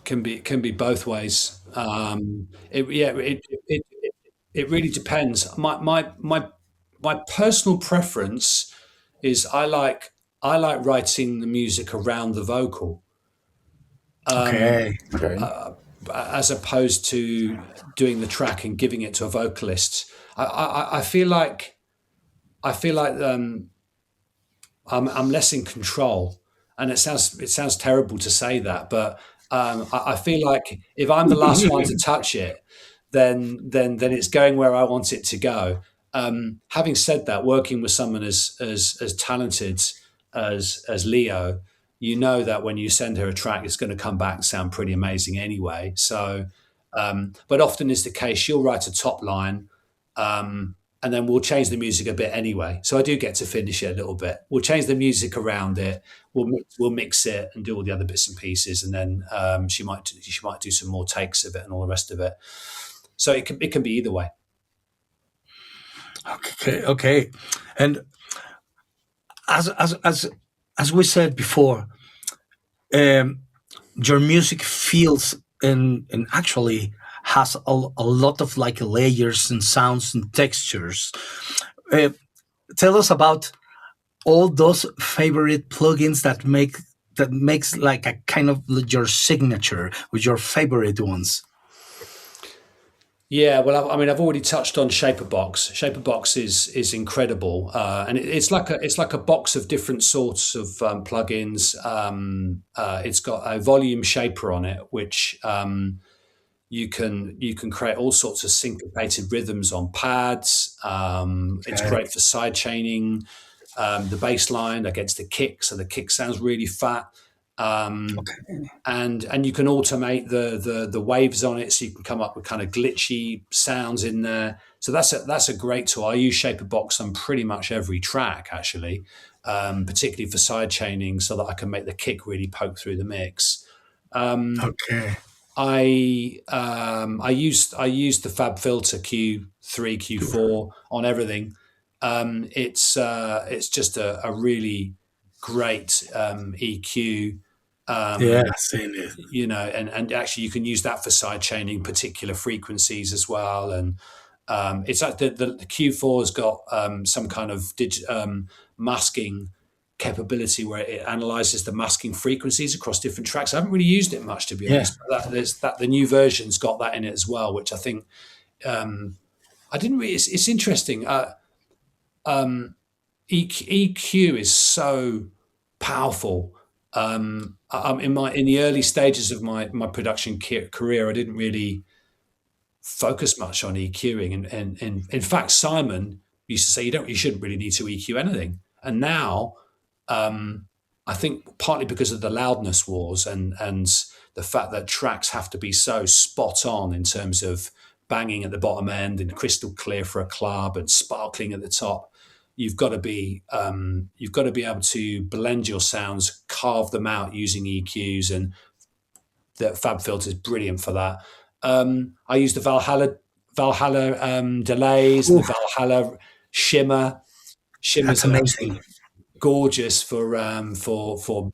Can be both ways. It really depends. My personal preference is I like writing the music around the vocal. Okay. as opposed to doing the track and giving it to a vocalist. I feel like I'm less in control, and it sounds terrible to say that, but I feel like if I'm the last one to touch it, then it's going where I want it to go. Having said that, working with someone as talented as Leo, you know that when you send her a track, it's going to come back and sound pretty amazing anyway. So, but often is the case, she'll write a top line, and then we'll change the music a bit anyway. So I do get to finish it a little bit. We'll change the music around it. We'll mix it and do all the other bits and pieces, and then she might do some more takes of it and all the rest of it. So it can be either way. Okay. And as we said before, your music feels and actually has a lot of like layers and sounds and textures. Tell us about all those favorite plugins that makes like a kind of your signature with your favorite ones. Yeah, well, I've already touched on Shaperbox. Shaperbox is incredible, and it's like a box of different sorts of plugins. It's got a volume shaper on it, which you can create all sorts of syncopated rhythms on pads. It's great for side chaining the bass line against the kick, so the kick sounds really fat. And you can automate the waves on it, so you can come up with kind of glitchy sounds in there. So that's a great tool. I use Shaperbox on pretty much every track, actually, particularly for side chaining, so that I can make the kick really poke through the mix. I use the Fab Filter Q3, Q4 on everything. It's just a really great EQ. Same here. You know, and actually you can use that for side chaining particular frequencies as well. And it's like the Q4 has got some kind of masking capability where it analyzes the masking frequencies across different tracks. I haven't really used it much, to be honest. But the new version's got that in it as well, which I think I didn't really. It's interesting. EQ is so powerful. In the early stages of my production career, I didn't really focus much on EQing, and in fact, Simon used to say you shouldn't really need to EQ anything. And now, I think partly because of the loudness wars and the fact that tracks have to be so spot on in terms of banging at the bottom end and crystal clear for a club and sparkling at the top. You've got to be able to blend your sounds, carve them out using EQs, and the Fab Filter is brilliant for that. I use the Valhalla delays, and the Valhalla shimmer. Shimmer's amazing, gorgeous for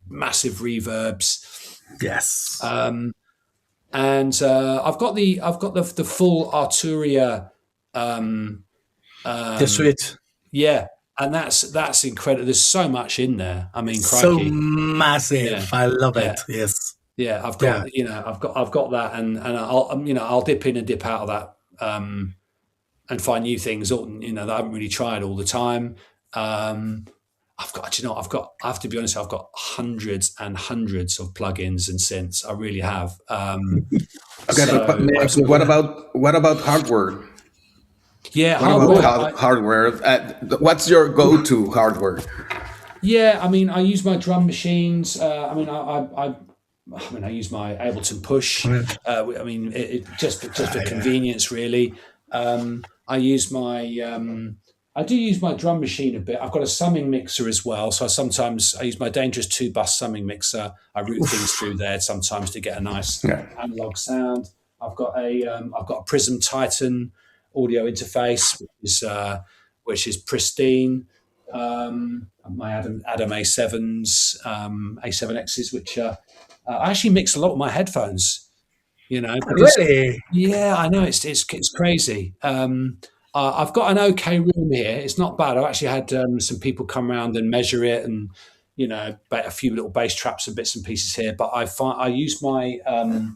massive reverbs. Yes. And I've got the full Arturia. The suite. Yeah, and that's incredible. There's so much in there. I mean, so crikey. massive. Yeah. I love it. Yes. Yeah, I've got I've got that, and I'll dip in and dip out of that, and find new things. That I haven't really tried all the time. I have to be honest. I've got hundreds and hundreds of plugins and synths. I really have. What about hardware? Yeah, hardware. What's your go-to hardware? Yeah, I mean, I use my drum machines. I use my Ableton Push. Just for convenience, really. I do use my drum machine a bit. I've got a summing mixer as well, so sometimes I use my Dangerous 2-bus summing mixer. I route things through there sometimes to get a nice analog sound. I've got a Prism Titan audio interface, which is pristine. My Adam A7s, A7Xs, which I actually mix a lot with my headphones. Really? Yeah, I know it's crazy. I've got an okay room here. It's not bad. I've actually had some people come around and measure it, and a few little bass traps and bits and pieces here. But I use my I've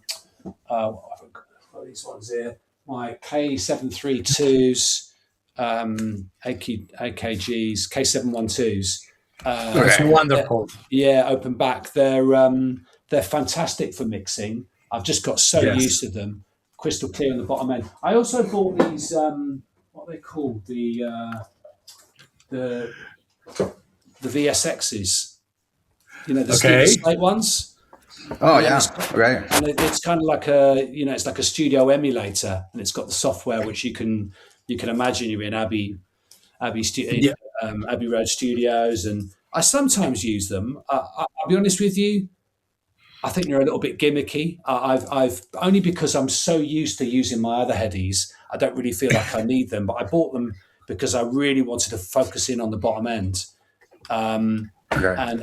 got these ones here, my K732s, AKGs, K712s. That's wonderful. Open back. They're fantastic for mixing. I've just got so used to them. Crystal clear on the bottom end. I also bought these. What are they called? The VSXs. The Steve Slate ones. Oh yeah, right. And it's kind of like it's like a studio emulator, and it's got the software which you can imagine you're in Abbey Road Studios, and I sometimes use them. I'll be honest with you, I think they're a little bit gimmicky. I've only because I'm so used to using my other headies, I don't really feel like I need them. But I bought them because I really wanted to focus in on the bottom end. And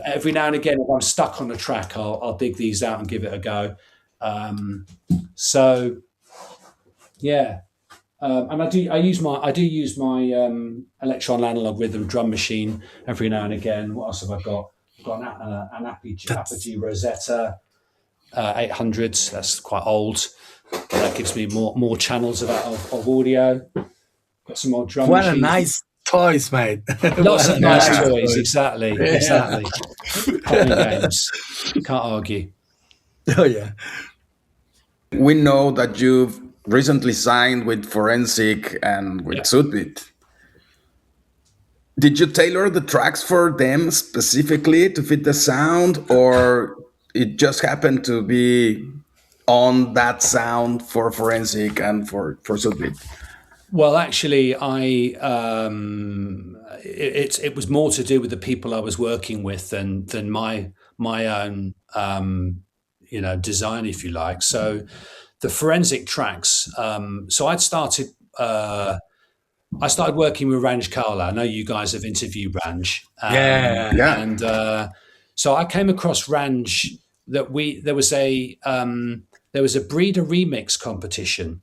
every now and again, if I'm stuck on a track, I'll dig these out and give it a go. And I do use my Electron Analog Rhythm drum machine every now and again. What else have I got? I've got an Apogee Rosetta 800s. That's quite old. That gives me more channels of audio. Got some more drum machines. What a nice toys, mate. Lots of nice toys. Exactly. Playing games. Can't argue. Oh yeah. We know that you've recently signed with Forensic and with Sudbeat. Did you tailor the tracks for them specifically to fit the sound, or it just happened to be on that sound for Forensic and for Sudbeat? Well, actually, it was more to do with the people I was working with than my own design, if you like. So the Forensic tracks. So I started working with Ranj Kaler. I know you guys have interviewed Ranj. And so I came across Ranj that there was a breeder remix competition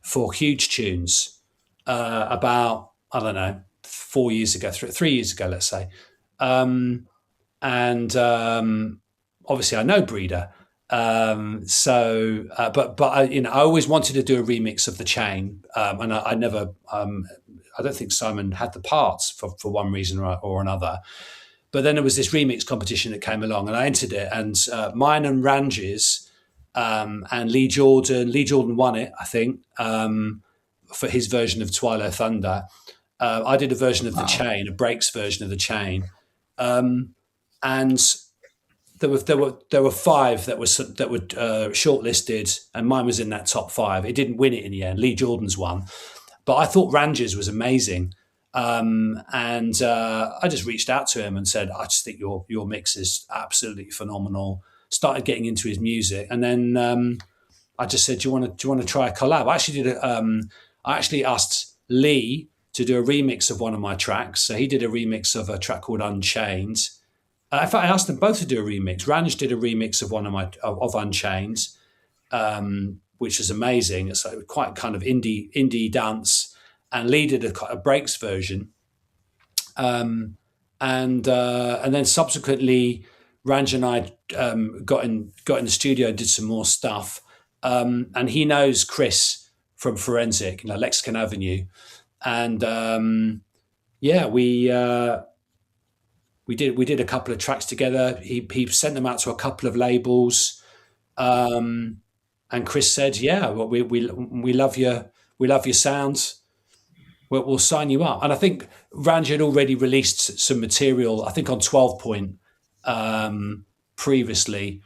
for Huge Tunes about, I don't know, 4 years ago, 3 years ago, let's say. Obviously I know Breeder. But I always wanted to do a remix of The Chain. And I never, I don't think Simon had the parts for one reason or another. But then there was this remix competition that came along and I entered it, and mine and Ranj's, and Lee Jordan won it, I think, for his version of Twilight Thunder. I did a version of The Chain, a breaks version of The Chain, and there were 5 that were shortlisted, and mine was in that top 5. It didn't win it in the end. Lee Jordan's won, but I thought Ranj's was amazing, and I just reached out to him and said, I just think your mix is absolutely phenomenal. Started getting into his music, and then I just said, "Do you want to try a collab?" I actually asked Lee to do a remix of one of my tracks. So he did a remix of a track called Unchained. In fact, I asked them both to do a remix. Ranj did a remix of one of Unchained, which was amazing. It's like quite kind of indie dance, and Lee did a breaks version, and then subsequently, Ranj and I got in the studio and did some more stuff. And he knows Chris from Forensic, Lexicon Avenue. And we did a couple of tracks together. He sent them out to a couple of labels. And Chris said, well, we love your sound. We'll sign you up. And I think Ranj had already released some material, I think on 12 Point, previously,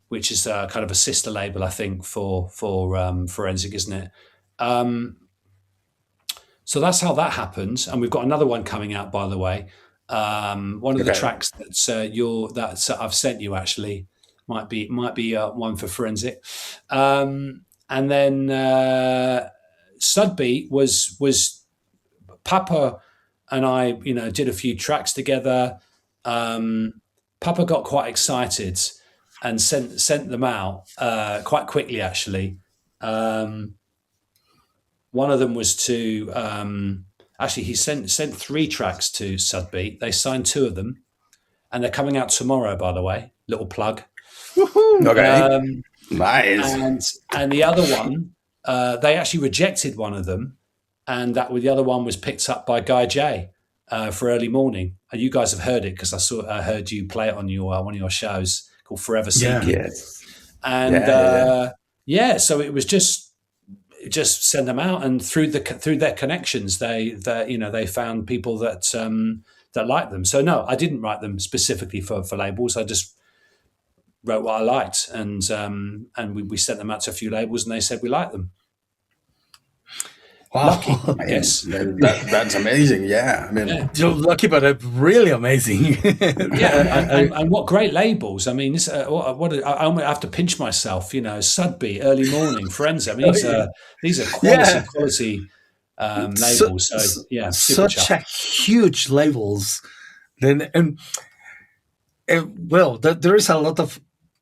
which is kind of a sister label, I think, for Forensic, isn't it? So that's how that happened, and we've got another one coming out, by the way. One of the tracks that I've sent you actually might be one for Forensic, and then Sudbeat was Pappa and I, did a few tracks together. Pappa got quite excited and sent them out quite quickly, actually. One of them was to actually he sent 3 tracks to Sudbeat. They signed 2 of them, and they're coming out tomorrow, by the way. Little plug. Okay. Nice. And the other one, they actually rejected one of them, and the other one was picked up by Guy J for Early Morning. And you guys have heard it because I heard you play it on one of your shows called Forever Seeking. Yes. And so it was just send them out, and through their connections, they found people that liked them. So no, I didn't write them specifically for labels. I just wrote what I liked, and we sent them out to a few labels, and they said we like them. Wow. Lucky, I guess. That's amazing. Yeah, I mean, you're lucky, but really amazing. and what great labels! I mean, I have to pinch myself. Sudbeat, Early Morning, Forenza. I mean, these are quality labels. So such a huge labels. Then there is a lot of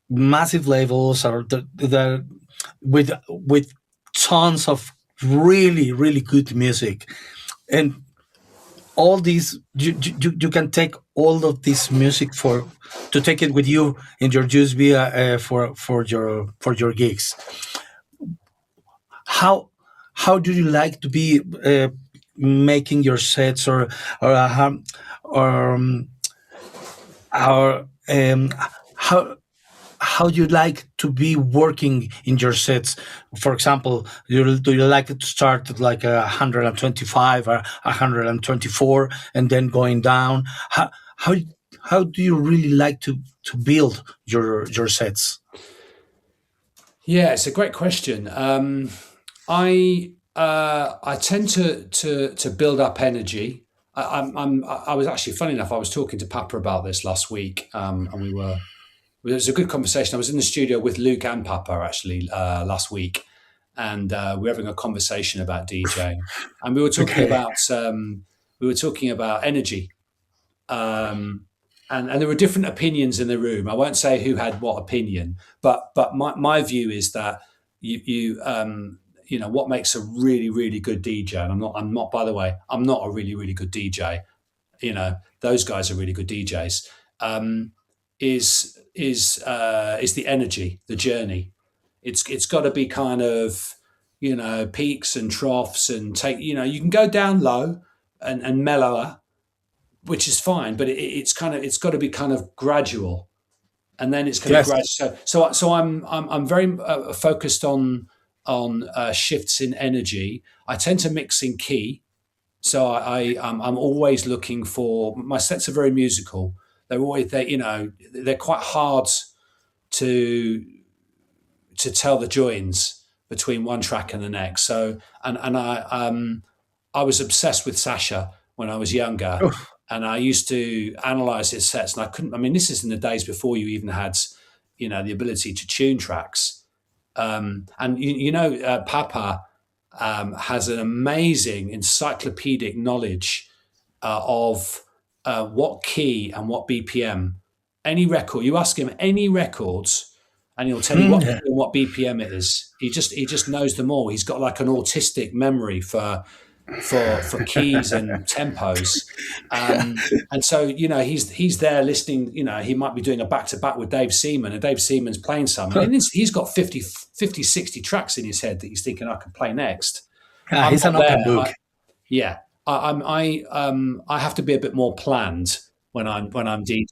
massive labels with tons of really, really good music, and all these you can take all of this music to take it with you in your USB for your gigs. How do you like to be making your sets, or how do you like to be working in your sets? For example, do you like to start at like 125 or 124 and then going down? How do you really like to build your sets? Yeah, it's a great question. I tend to build up energy. I was actually, funny enough, I was talking to Pappa about this last week, and it was a good conversation. I was in the studio with Luke and Pappa actually last week, and we were having a conversation about DJing, and we were talking about energy, and there were different opinions in the room. I won't say who had what opinion, but my view is that you what makes a really, really good DJ, and I'm not by the way, I'm not a really, really good DJ. Those guys are really good DJs. Is the energy, the journey. It's got to be kind of, peaks and troughs, and you can go down low and mellower, which is fine, but it's got to be kind of gradual, and then it's going to gradual. So I'm very focused on shifts in energy. I tend to mix in key, so I'm always looking for, my sets are very musical. They're quite hard to tell the joins between one track and the next. So, and I was obsessed with Sasha when I was younger. Oof. And I used to analyze his sets, and I couldn't. I mean, this is in the days before you even had, the ability to tune tracks. And Pappa has an amazing encyclopedic knowledge of what key and what BPM. Any record, you ask him any records, and he'll tell you what BPM it is. He just knows them all. He's got like an autistic memory for keys and tempos, and so he's there listening. He might be doing a back-to-back with Dave Seaman, and Dave Seaman's playing something, and he's got 50, 60 tracks in his head that he's thinking I can play next. He's an open book. I have to be a bit more planned when I'm DJing.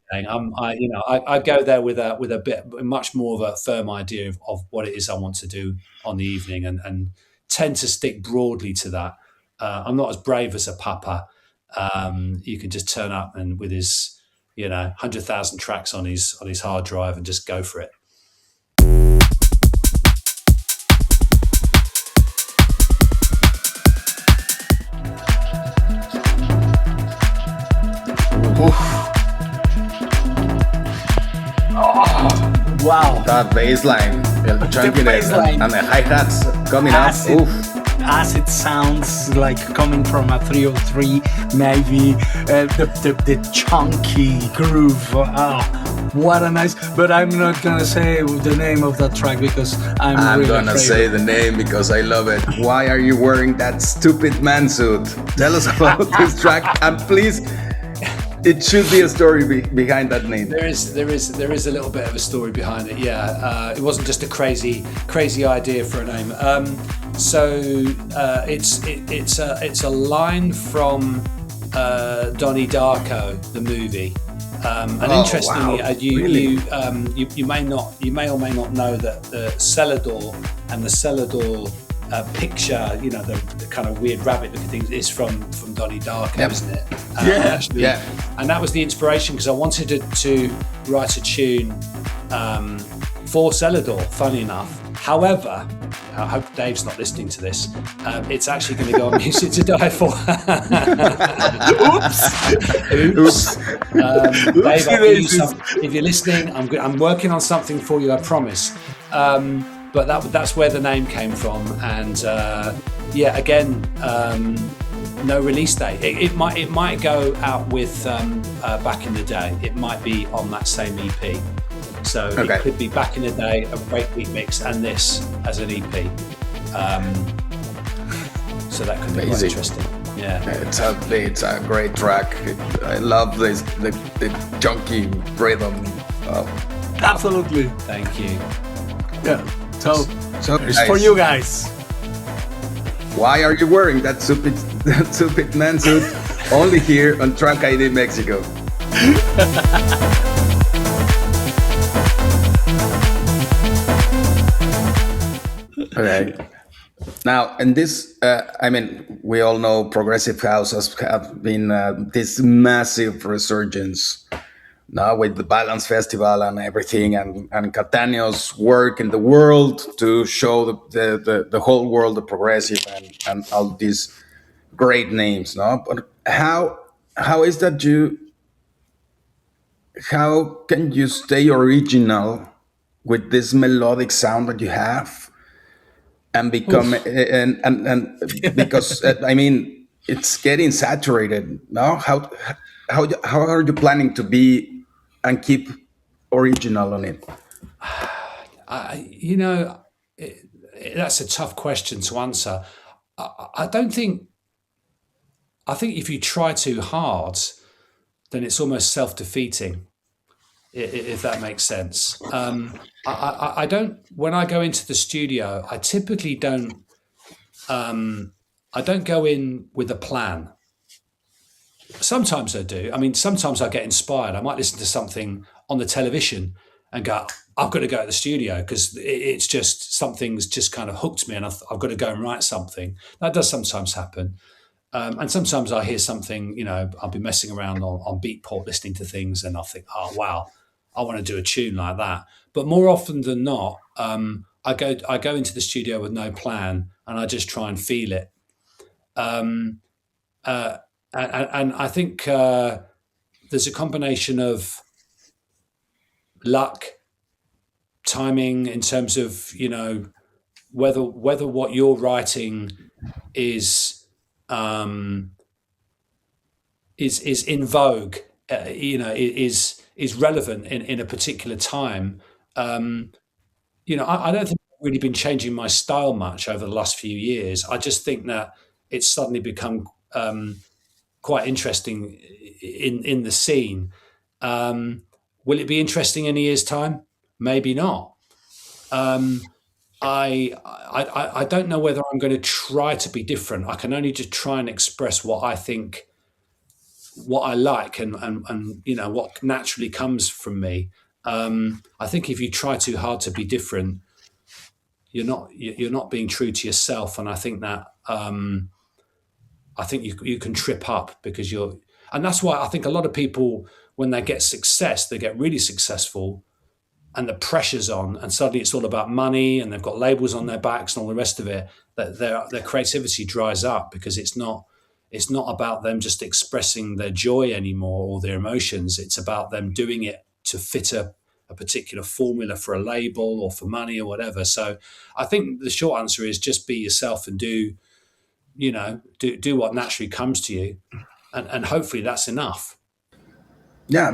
I go there with a much more of a firm idea of what it is I want to do on the evening, and tend to stick broadly to that. I'm not as brave as a Pappa. You can just turn up and with his 100,000 tracks on his hard drive and just go for it. Wow. That bass line, the chunkiness and the hi-hats coming up. As it sounds like coming from a 303, maybe the chunky groove. What a nice! But I'm not gonna say the name of that track because I'm really gonna say the name because I love it. Why are you wearing that stupid man suit? Tell us about this track, and please. it should be a story behind that name. There is a little bit of a story behind it. Yeah, it wasn't just a crazy idea for a name. It's a line from Donnie Darko, the movie. And interestingly, wow. you may or may not know that the cellar door and the cellar door picture, the kind of weird rabbit looking thing, is from Donnie Darko, yep. Isn't it? And that was the inspiration, because I wanted to write a tune for cellar door, funny enough. However, I hope Dave's not listening to this. It's actually going to go on Music to Die For. Oops. Dave, if you're listening, I'm working on something for you, I promise. But that's where the name came from. And again, no release date. It might go out with Back in the Day. It might be on that same EP. So It could be Back in the Day, a Breakbeat mix, and this as an EP. So that could be quite interesting. Yeah, it's a great track. I love the junky rhythm. Absolutely. Thank you. Yeah. So it's for you guys. Why are you wearing that Sudbeat man suit? Only here on TRKIDMexico. Okay. Now, in this, we all know progressive house has been this massive resurgence now with the Balance Festival and everything, and Catanio's work in the world to show the whole world the progressive and all these great names. No, but how is that how can you stay original with this melodic sound that you have? And become and because it's getting saturated now. How are you planning to be and keep original on it? That's a tough question to answer. I think if you try too hard, then it's almost self-defeating, if that makes sense. I don't. When I go into the studio, I typically don't. I don't go in with a plan. Sometimes I do. Sometimes I get inspired. I might listen to something on the television and go, "I've got to go to the studio," because it's just something's just kind of hooked me, and I've got to go and write something. That does sometimes happen. And sometimes I hear something. I'll be messing around on Beatport, listening to things, and I'll think, "Oh wow, I want to do a tune like that." But more often than not, I go into the studio with no plan, and I just try and feel it. And I think there's a combination of luck, timing, in terms of whether what you're writing is in vogue, is relevant in a particular time. I don't think I've really been changing my style much over the last few years. I just think that it's suddenly become quite interesting in the scene. Will it be interesting in a year's time? Maybe not. I don't know whether I'm going to try to be different. I can only just try and express what I think, what I like, and what naturally comes from me. I think if you try too hard to be different, you're not being true to yourself, and I think that you can trip up because and that's why I think a lot of people, when they get success, they get really successful, and the pressure's on, and suddenly it's all about money, and they've got labels on their backs and all the rest of it. That their creativity dries up because it's not about them just expressing their joy anymore or their emotions. It's about them doing it to fit a particular formula for a label or for money or whatever. So I think the short answer is just be yourself and do what naturally comes to you, and hopefully that's enough. Yeah,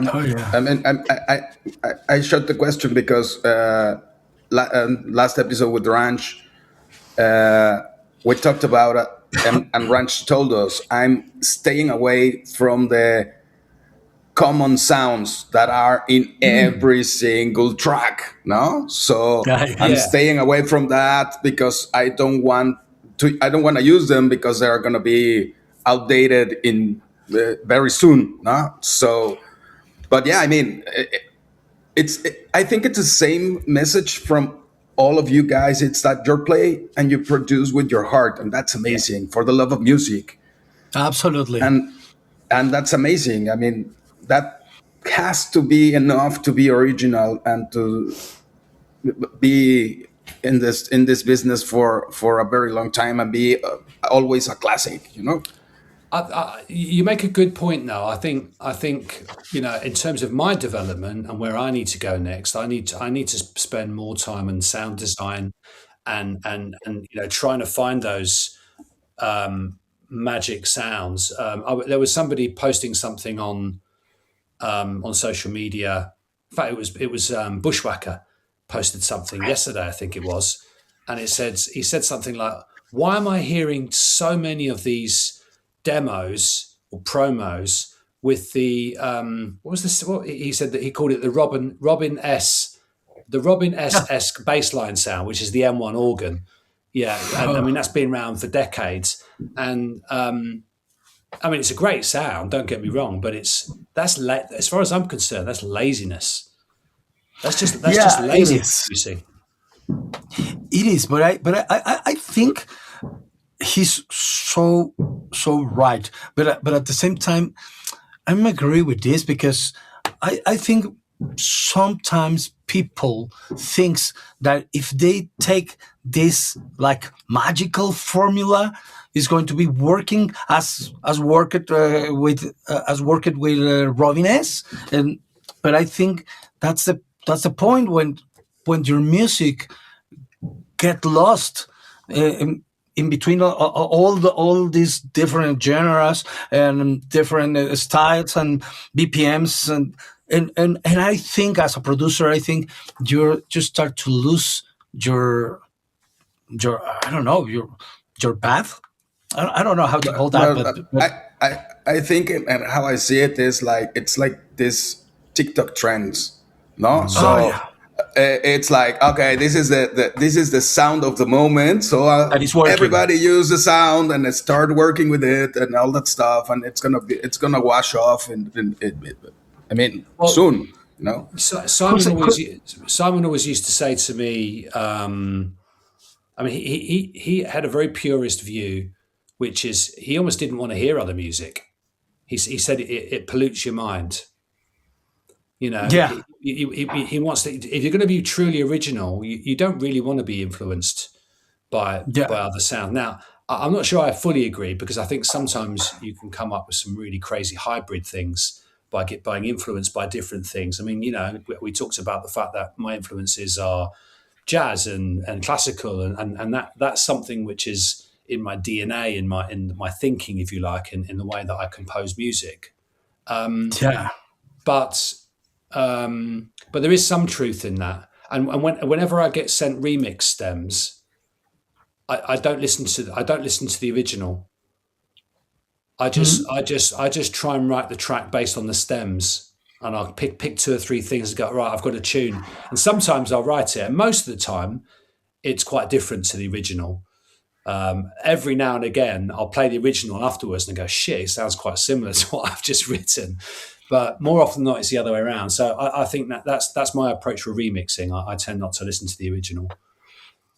I shot the question because last episode with Ranj, we talked about and Ranj told us, I'm staying away from the common sounds that are in every single track, no? So I'm Yeah. staying away from that because I don't want to use them because they're going to be outdated in very soon, no? So but yeah, I mean, I think it's the same message from all of you guys. It's that you play and you produce with your heart, and that's Yeah. amazing, for the love of music. Absolutely. And that's amazing. I mean, that has to be enough to be original and to be in this business for a very long time and be always a classic, you know. You make a good point. Though I think in terms of my development and where I need to go next, I need to spend more time on sound design and trying to find those magic sounds. There was somebody posting something on social media. In fact, it was Bushwhacker posted something yesterday, I think it was, and he said something like, "Why am I hearing so many of these demos or promos with the what was this? What he said that he called it the Robin S esque bassline sound, which is the M1 organ." Yeah, and I mean that's been around for decades, and I mean, it's a great sound. Don't get me wrong, but as far as I'm concerned, that's laziness. That's just Yeah, it lazy is. producing. It is, but I think he's so right. But at the same time, I'm agree with this because I think sometimes people thinks that if they take this like magical formula is going to be working as worked with Robin S. And but I think that's the point when your music get lost in between all these different genres and different styles and BPMs and I think as a producer, I think you start to lose your I don't know your path. I don't know how to call that, Well, but I think and how I see it is like it's like this TikTok trends, no? oh So yeah, it's like, okay, this is this is the sound of the moment, so that is working. everybody use the sound and start working with it and all that stuff, and it's gonna wash off I mean, Well, soon, you know. Who's Simon it? always Simon always used to say to me, I mean, he had a very purist view, which is he almost didn't want to hear other music. He said it pollutes your mind. You know, Yeah, he wants to. If you're going to be truly original, you don't really want to be influenced by yeah, other sound. Now, I'm not sure I fully agree because I think sometimes you can come up with some really crazy hybrid things by being influenced by different things. I mean, we talked about the fact that my influences are jazz and classical, and that's something which is in my DNA, in my thinking, if you like, in the way that I compose music. yeah. But but there is some truth in that. And whenever I get sent remix stems, I don't listen to the original. I just try and write the track based on the stems, and I'll pick two or three things and go, right, I've got a tune. And sometimes I'll write it, and most of the time it's quite different to the original. Every now and again, I'll play the original afterwards and go, shit, it sounds quite similar to what I've just written. But more often than not, it's the other way around. So I think that's my approach for remixing. I tend not to listen to the original.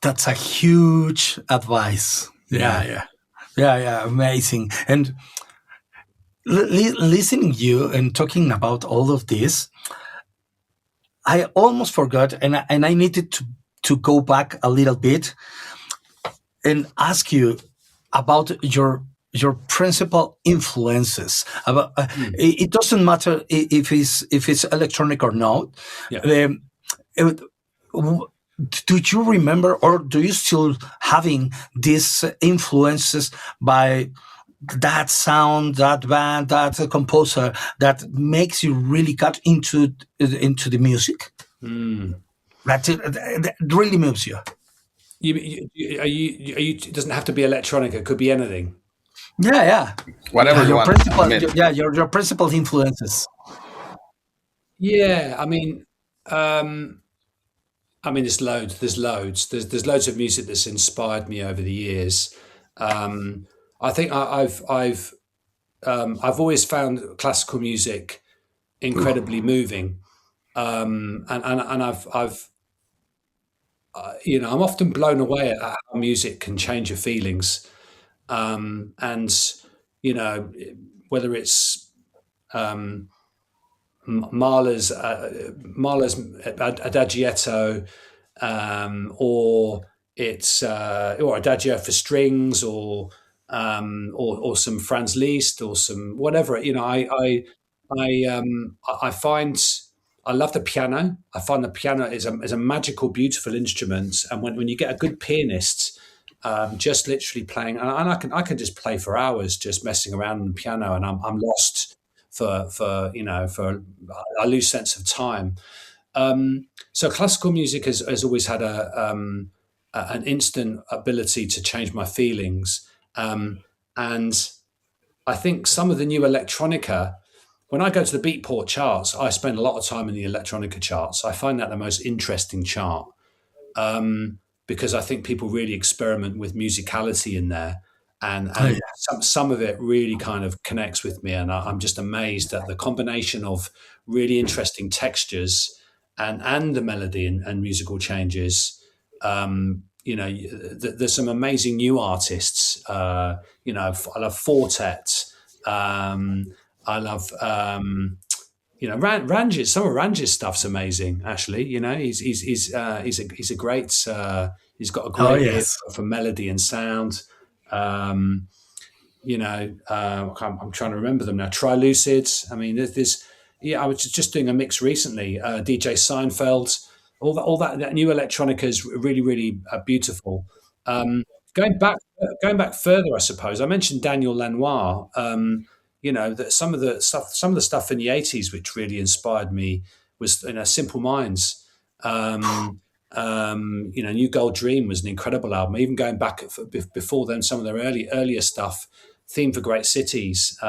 That's a huge advice. Yeah, Yeah. yeah, yeah. Amazing. And listening you and talking about all of this, I almost forgot, and I needed to go back a little bit and ask you about your principal influences. About it doesn't matter if it's electronic or not. Yeah. It- do you remember, or do you still having these influences by that sound, that band, that composer that makes you really cut into the music? That really moves you. It doesn't have to be electronic. It could be anything. Yeah, yeah, Whatever yeah. you Your want. principal, I mean, yeah, your principal influences. Yeah, there's loads. There's loads of music that's inspired me over the years. I think I've always found classical music incredibly moving, and I'm often blown away at how music can change your feelings, and you know whether it's um, Mahler's Adagietto, or it's or Adagio for strings, or some Franz Liszt, or some whatever. I find I love the piano. I find the piano is a magical, beautiful instrument, and when you get a good pianist. Just literally playing, and I can just play for hours, just messing around on the piano, and I'm lost for I lose sense of time. So classical music has always had an instant ability to change my feelings, and I think some of the new electronica. When I go to the Beatport charts, I spend a lot of time in the electronica charts. I find that the most interesting chart, because I think people really experiment with musicality in there, and Oh, yeah. some of it really kind of connects with me, and I'm just amazed at the combination of really interesting textures and the melody and musical changes. There's some amazing new artists. I love Fortet. I love Ranj's, some of Ranj's stuff's amazing. Actually, he's a great. He's got a Oh, great ear yes. for melody and sound. Um, I'm trying to remember them now. Trilucid. There's yeah. I was just doing a mix recently. DJ Seinfeld. All that new electronica is really, really beautiful. Um, going back going back further, I suppose I mentioned Daniel Lanois. That some of the stuff in the '80s which really inspired me was Simple Minds. New Gold Dream was an incredible album. Even going back before then, some of their earlier stuff, Theme for Great Cities,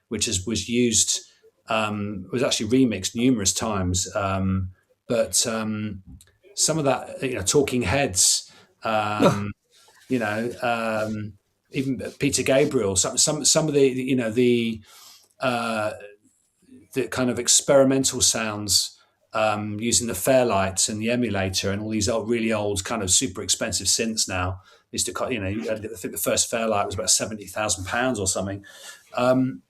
which was used, was actually remixed numerous times. But some of that, Talking Heads, um, you know, even Peter Gabriel, some of uh, the kind of experimental sounds, using the Fairlight and the emulator and all these really old kind of super expensive synths now. Used to, I think the first Fairlight was about £70,000 or something. Um,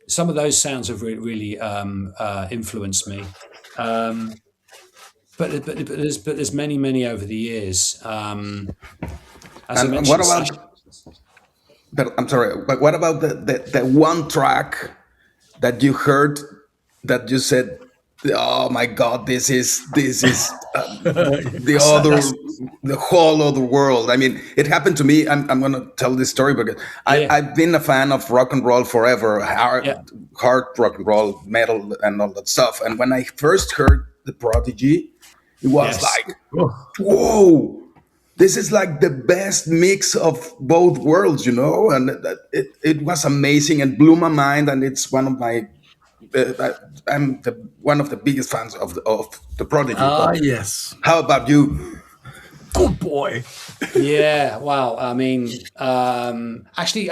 some of those sounds have really influenced me. Um, but there's many over the years. As I And what mentioned, about? But I'm sorry, but what about the one track that you heard that you said, "Oh my God, this is the that's other, the whole other world." I mean, it happened to me. I'm going to tell this story because yeah, I've been a fan of rock and roll forever, yeah, hard rock and roll, metal, and all that stuff. And when I first heard the Prodigy, it was yes. like, whoa, this is like the best mix of both worlds. And it was amazing and blew my mind. And it's one of my one of the biggest fans of the Prodigy. Ah, But yes. how about you? Good boy. Yeah, wow. Actually,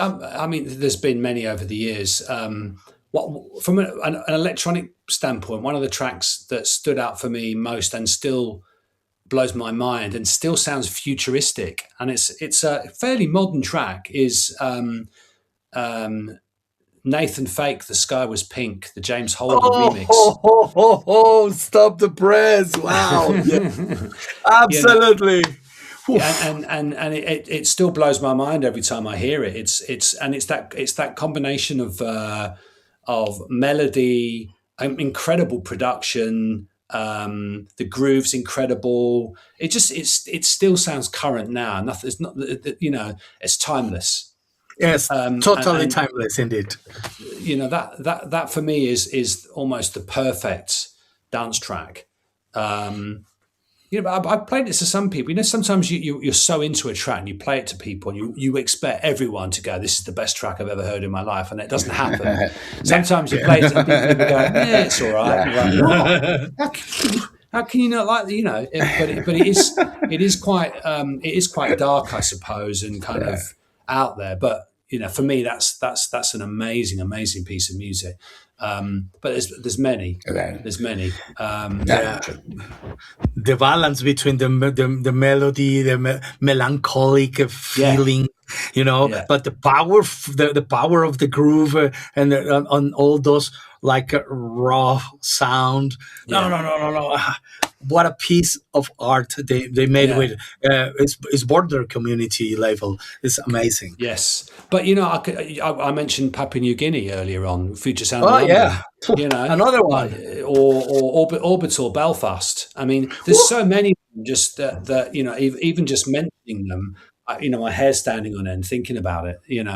there's been many over the years. From an electronic standpoint, one of the tracks that stood out for me most and still blows my mind and still sounds futuristic, and it's a fairly modern track, is um, Nathan Fake, "The Sky Was Pink," the James Holden Oh, remix. ho, ho, ho, ho, stop the press. Wow. Yeah, you know, absolutely. Oof. and it still blows my mind every time I hear it. It's that combination of melody, incredible production. The groove's incredible. It still sounds current now. Nothing. It's not. It's timeless. Yes, And totally timeless indeed. that for me is almost the perfect dance track. Um, I've played it to some people. Sometimes you're so into a track and you play it to people and you expect everyone to go, "This is the best track I've ever heard in my life," and it doesn't happen. Sometimes you play it to some people and you go, "Yeah, it's all right." Yeah. You're like, what? How can you not like but it is quite dark, I suppose, and kind of out there. But for me, that's an amazing piece of music. But there's many. Okay. There's many. The balance between the melody, the melancholic feeling, but the power of the groove and on all those like raw sound. No. What a piece of art they made with its border community label. It's amazing. Yes, but I mentioned Papua New Guinea earlier on, Future Sound. Oh London, another one, or Orbital Belfast. I mean, there's so many just that even just mentioning them, my hair's standing on end thinking about it. And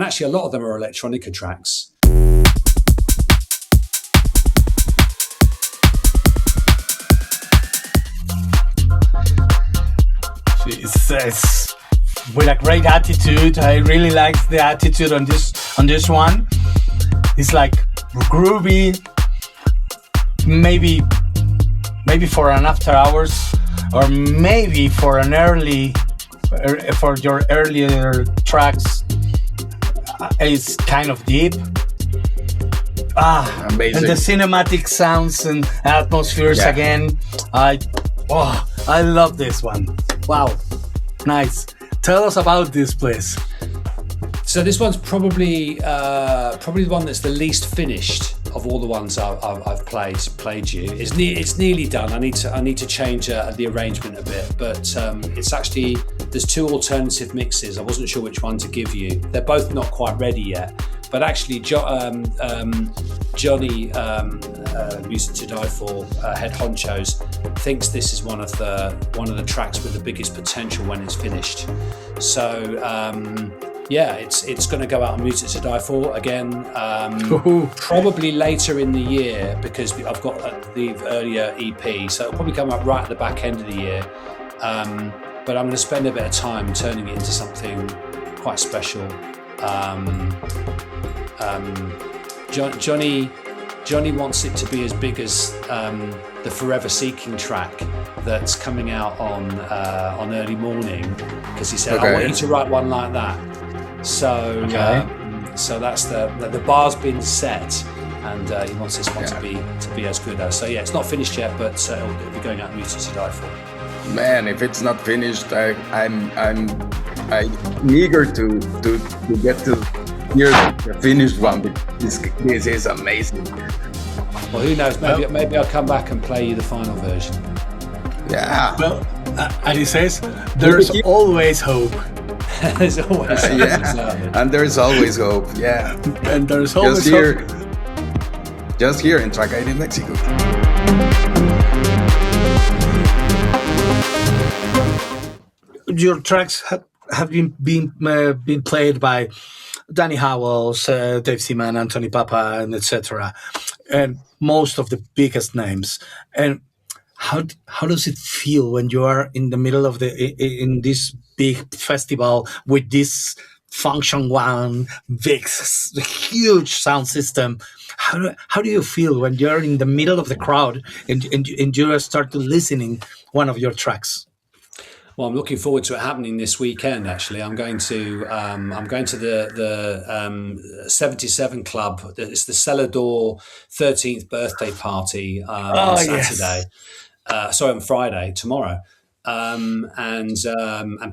actually, a lot of them are electronica tracks. It's with a great attitude. I really like the attitude on this one. It's like groovy, maybe for an after hours, or maybe for your earlier tracks. It's kind of deep. Amazing. And the cinematic sounds and atmospheres again. I love this one. Wow, nice. Tell us about this place. So this one's probably the one that's the least finished of all the ones I've played you. It's nearly done. I need to change the arrangement a bit, but it's actually, there's two alternative mixes. I wasn't sure which one to give you. They're both not quite ready yet, but actually Johnny, Music to Die For, head honchos, thinks this is one of the tracks with the biggest potential when it's finished. So it's going to go out on Music to Die For again, probably later in the year, because I've got the earlier EP, so it'll probably come up right at the back end of the year. But I'm going to spend a bit of time turning it into something quite special. Johnny wants it to be as big as the Forever Seeking track that's coming out on Early Morning, because he said, I want you to write one like that. So so that's the bar's been set, and he wants this one to be as good as. So it's not finished yet, but it'll be going out Music to Die For. Man, if it's not finished, I'm eager to get to hear the finished one. This is amazing. Well, who knows? Maybe I'll come back and play you the final version. Yeah. Well, and he says, there's always hope. There's always hope. And there's always hope. Yeah. And there's always hope. Just here in TRKIDMexico. Your tracks have been played by Danny Howells, Dave Simon, Anthony Pappa, and etc. And most of the biggest names. And how does it feel when you are in the middle of in this big festival with this function one, big, huge sound system? How do you feel when you're in the middle of the crowd and you start to listening one of your tracks? Well, I'm looking forward to it happening this weekend. Actually, I'm going to the 77 Club. It's the Cellar Door 13th birthday party on Saturday. Yes. On Friday, tomorrow. And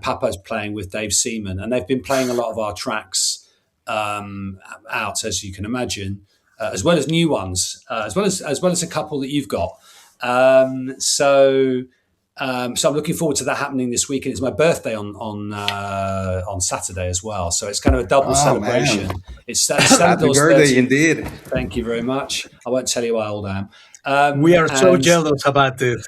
Papa's playing with Dave Seaman, and they've been playing a lot of our tracks out, as you can imagine, as well as new ones, as well as a couple that you've got. So I'm looking forward to that happening this weekend. It's my birthday on Saturday as well, so it's kind of a double celebration. Man. It's Happy birthday indeed! Thank you very much. I won't tell you how old I am. We are so jealous about this.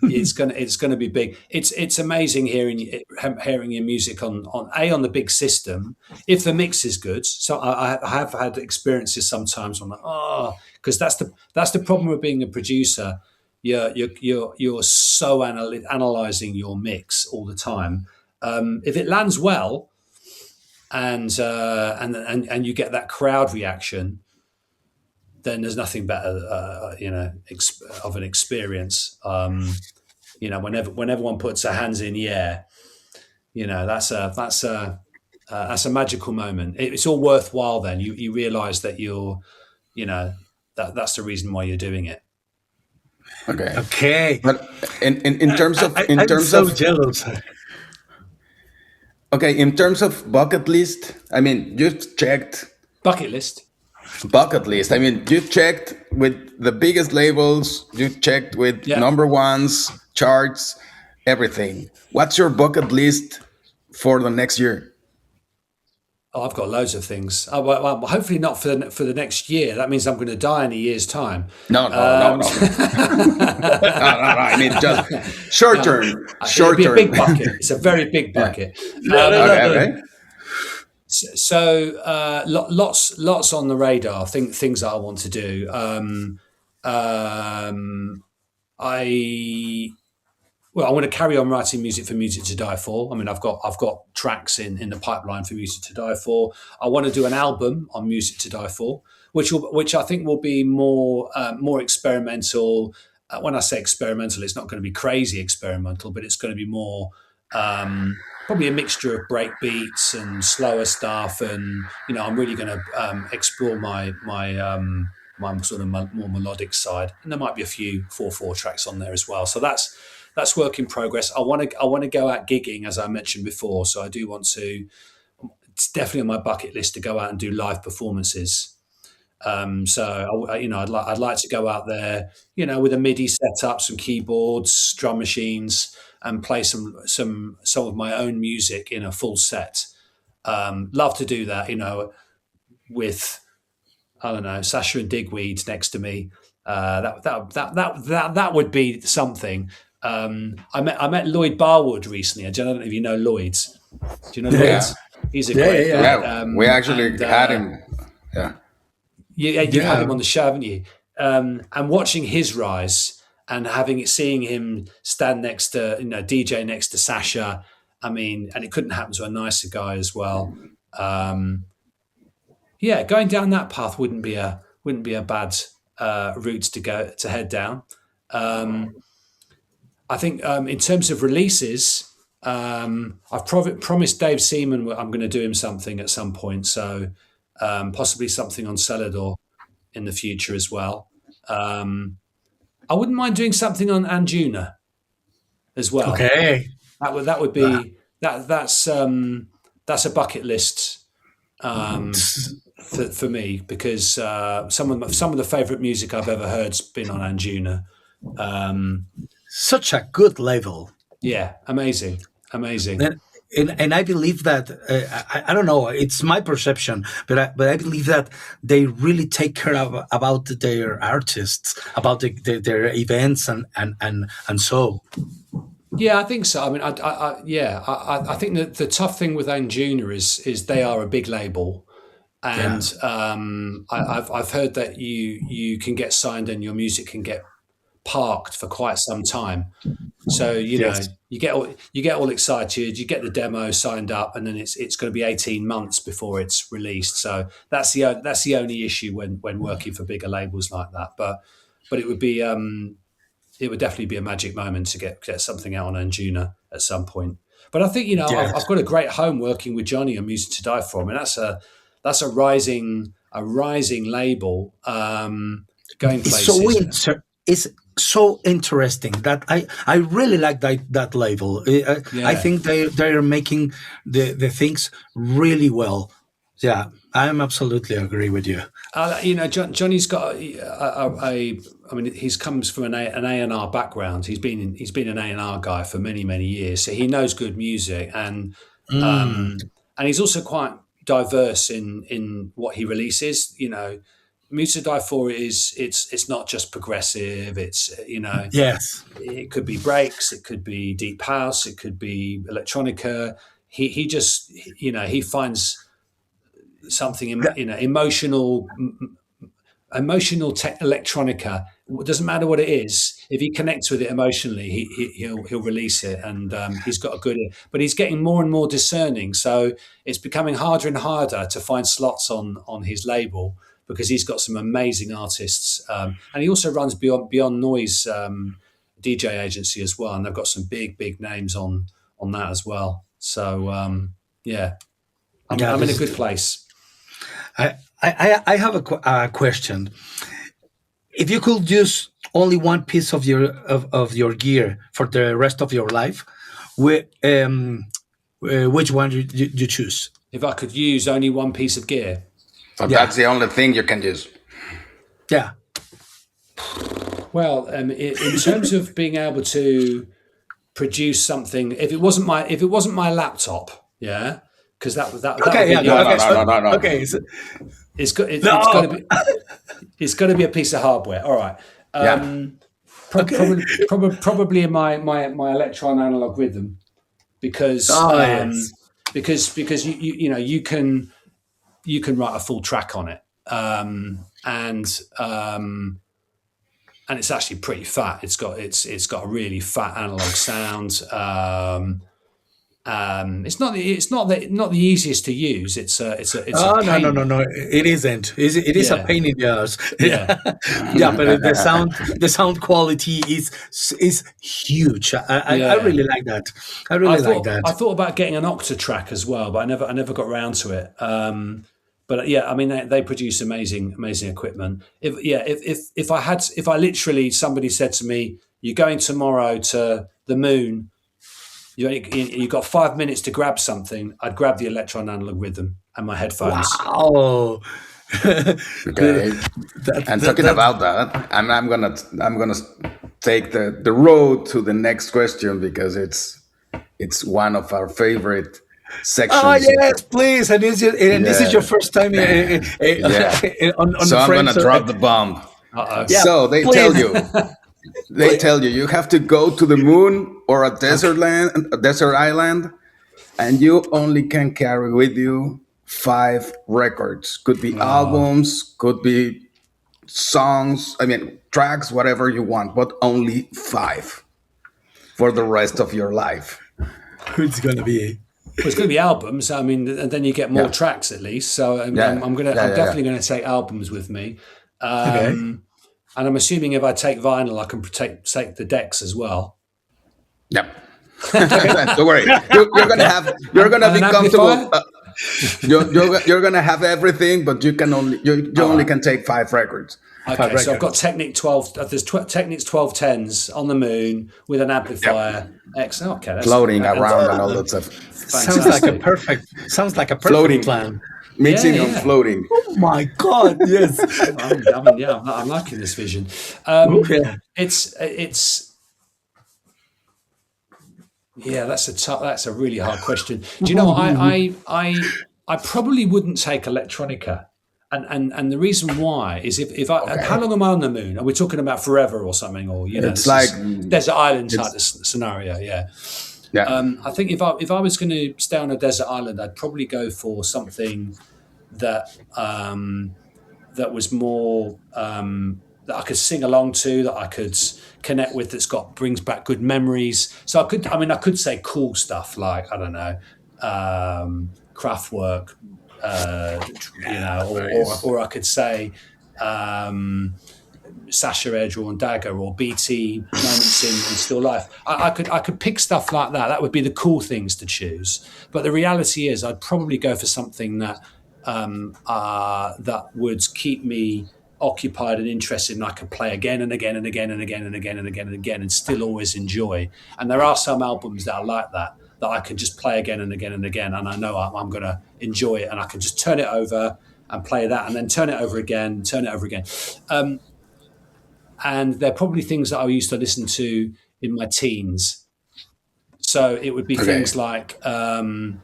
It's gonna be big. It's amazing hearing your music on the big system. If the mix is good, so I have had experiences sometimes. I'm like, because that's the problem with being a producer. you're so analyzing your mix all the time. If it lands well, and you get that crowd reaction, then there's nothing better, of an experience. When everyone puts their hands in the air, that's a magical moment. It's all worthwhile. Then you realize that that's the reason why you're doing it. Okay. But in terms of jealous. Okay, in terms of bucket list, I mean, you've checked bucket list. I mean, you checked with the biggest labels, you checked with number ones, charts, everything. What's your bucket list for the next year? Oh, I've got loads of things. Well, hopefully not for the next year. That means I'm going to die in a year's time. No. No. I mean, just short term. Short term. It'll be a big bucket. It's a very big bucket. Okay. So lots on the radar. Things that I want to do. I want to carry on writing music for Music to Die For. I mean, I've got tracks in the pipeline for Music to Die For. I want to do an album on Music to Die For, which I think will be more experimental. When I say experimental, it's not going to be crazy experimental, but it's going to be more probably a mixture of break beats and slower stuff. And I'm really going to explore my sort of more melodic side, and there might be a few 4/4 tracks on there as well. So that's work in progress. I want to go out gigging, as I mentioned before. So I do want to. It's definitely on my bucket list to go out and do live performances. So I'd like to go out there, with a MIDI setup, some keyboards, drum machines, and play some of my own music in a full set. Love to do that, with Sasha and Digweed next to me. That would be something. I met Lloyd Barwood recently. I don't know if you know Lloyd. Do you know Lloyd? He's a great guy. We actually had him. You've had him on the show, haven't you? And watching his rise and seeing him stand next to DJ next to Sasha. I mean, and it couldn't happen to a nicer guy as well. Going down that path wouldn't be a bad route to head down. I think in terms of releases, I've promised Dave Seaman I'm going to do him something at some point. So possibly something on Celador in the future as well. I wouldn't mind doing something on Anjuna as well. Okay, that would be that's a bucket list for me, because some of the favorite music I've ever heard's been on Anjuna. Such a good label. Yeah, amazing. And I believe that I don't know. It's my perception, but I believe that they really take care about their artists, about their events and so. Yeah, I think so. I mean, I think that the tough thing with Anjuna is they are a big label, and I've heard that you can get signed and your music can get parked for quite some time. So you get all excited, you get the demo signed up, and then it's going to be 18 months before it's released. So that's the only issue when working for bigger labels like that. But it would be it would definitely be a magic moment to get something out on Anjuna at some point. But I think I've got a great home working with Johnny on Music to Die For. I mean, that's a rising label going places. It's so interesting that I really like that label. I think they are making the things really well. Yeah, I am absolutely agree with you. Johnny's got I mean, he comes from an A&R background. He's been an A&R guy for many years, so he knows good music, and he's also quite diverse in what he releases. Music to Die For it's not just progressive. It's yes, it could be breaks, it could be deep house, it could be electronica. He just he finds something emotional, emotional electronica. It doesn't matter what it is. If he connects with it emotionally, he'll release it, and he's got a good. But he's getting more and more discerning, so it's becoming harder and harder to find slots on his label because he's got some amazing artists, and he also runs Beyond Noise DJ agency as well, and they've got some big names on that as well. So I'm in a good place. I have a question. If you could use only one piece of your gear for the rest of your life, which one you choose? If I could use only one piece of gear, so that's the only thing you can use. Yeah. Well, in terms of being able to produce something, if it wasn't my laptop, yeah, because that okay, no. Okay, it's got to be a piece of hardware. All right. Probably in my Electron analog rhythm, because because you can write a full track on it, and it's actually pretty fat. It's got a really fat analog sound. It's not the east to use. It's a pain. No. It isn't. It is a pain in the ass. Yeah. But the sound quality is huge. I really like that. I thought about getting an octa track as well, but I never got around to it. But yeah, I mean they produce amazing equipment. If I literally, somebody said to me, "You're going tomorrow to the moon. You've got 5 minutes to grab something," I'd grab the Electron analog rhythm and my headphones. Wow. Okay. And talking about that, I'm gonna take the road to the next question because it's one of our favorite sections. Oh yes, please! And this is your first time on so I'm gonna drop the bomb. So they tell you. They tell you have to go to the moon or a desert island, and you only can carry with you 5 records. Could be albums, could be songs, tracks, whatever you want, but only 5 for the rest of your life. It's going to be... Well, it's going to be albums. and then you get more tracks at least. So I'm definitely going to take albums with me. Okay. And I'm assuming if I take vinyl, I can take the decks as well. Yep. Don't worry. You're gonna be comfortable. You're gonna have everything, but you only can take 5 records. Okay, so I've got Technic 12. There's Technics 1210s on the moon with an amplifier. Yep. Excellent. Okay, that's floating around and all that stuff. Sounds like a perfect floating plan. Mixing and floating. Oh my God! Yes. I'm liking this vision. It's. Yeah, that's a really hard question. Do you know what? I probably wouldn't take electronica, and the reason why is if how long am I on the moon? Are we talking about forever or something, or it's like desert island type of scenario? Yeah. Yeah. I think if I was going to stay on a desert island, I'd probably go for something that was more that I could sing along to, that I could connect with, brings back good memories. So I could say cool stuff like, I don't know, Kraftwerk, or I could say Sasha Edge or Dagger or BT Moments in Still Life. I could pick stuff like that. That would be the cool things to choose. But the reality is, I'd probably go for something that would keep me occupied and interested, and I could play again and again and again and again and again and again and again, and still always enjoy. And there are some albums that are like that I can just play again and again and again, and I know I'm going to enjoy it, and I can just turn it over and play that, and then turn it over again. And they're probably things that I used to listen to in my teens. So it would be things like The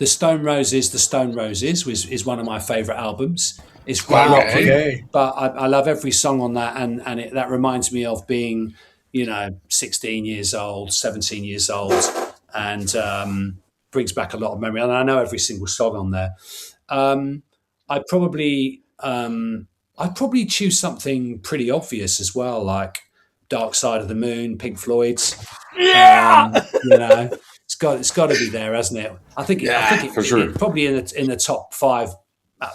Stone Roses is one of my favourite albums. It's quite rocky, but I love every song on that, and that reminds me of being, 16 years old, 17 years old, and brings back a lot of memory. And I know every single song on there. I'd I'd probably choose something pretty obvious as well, like Dark Side of the Moon, Pink Floyd's. It's got to be there, hasn't it? I think for sure. It's probably in the top 5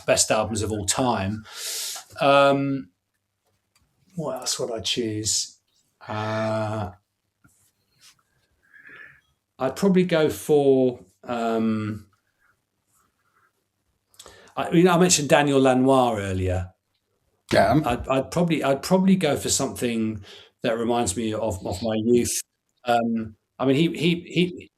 best albums of all time. What else would I choose? I'd probably go for. I mentioned Daniel Lanois earlier. Yeah, I'd probably go for something that reminds me of my youth. He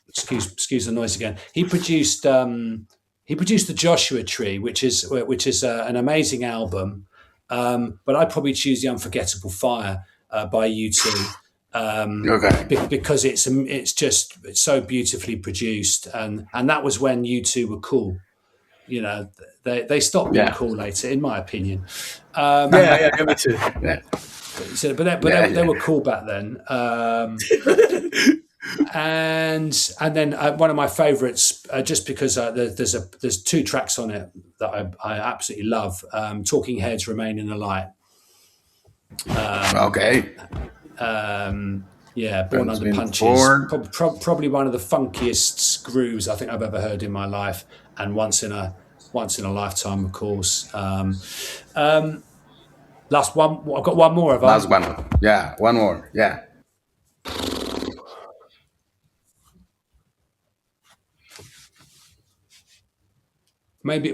excuse the noise again. He produced the Joshua Tree, which is an amazing album. But I'd probably choose the Unforgettable Fire by U2. Because it's so beautifully produced, and that was when U2 were cool. They stopped being cool later, in my opinion. Me too. Yeah. But they were cool back then. And then one of my favourites, just because there's 2 tracks on it that I absolutely love. Talking Heads, Remain in the Light. Born Under Punches. Probably one of the funkiest grooves I think I've ever heard in my life, and once in a lifetime, of course. Last one. I've got one more. Last one. Yeah, one more. Yeah. Maybe.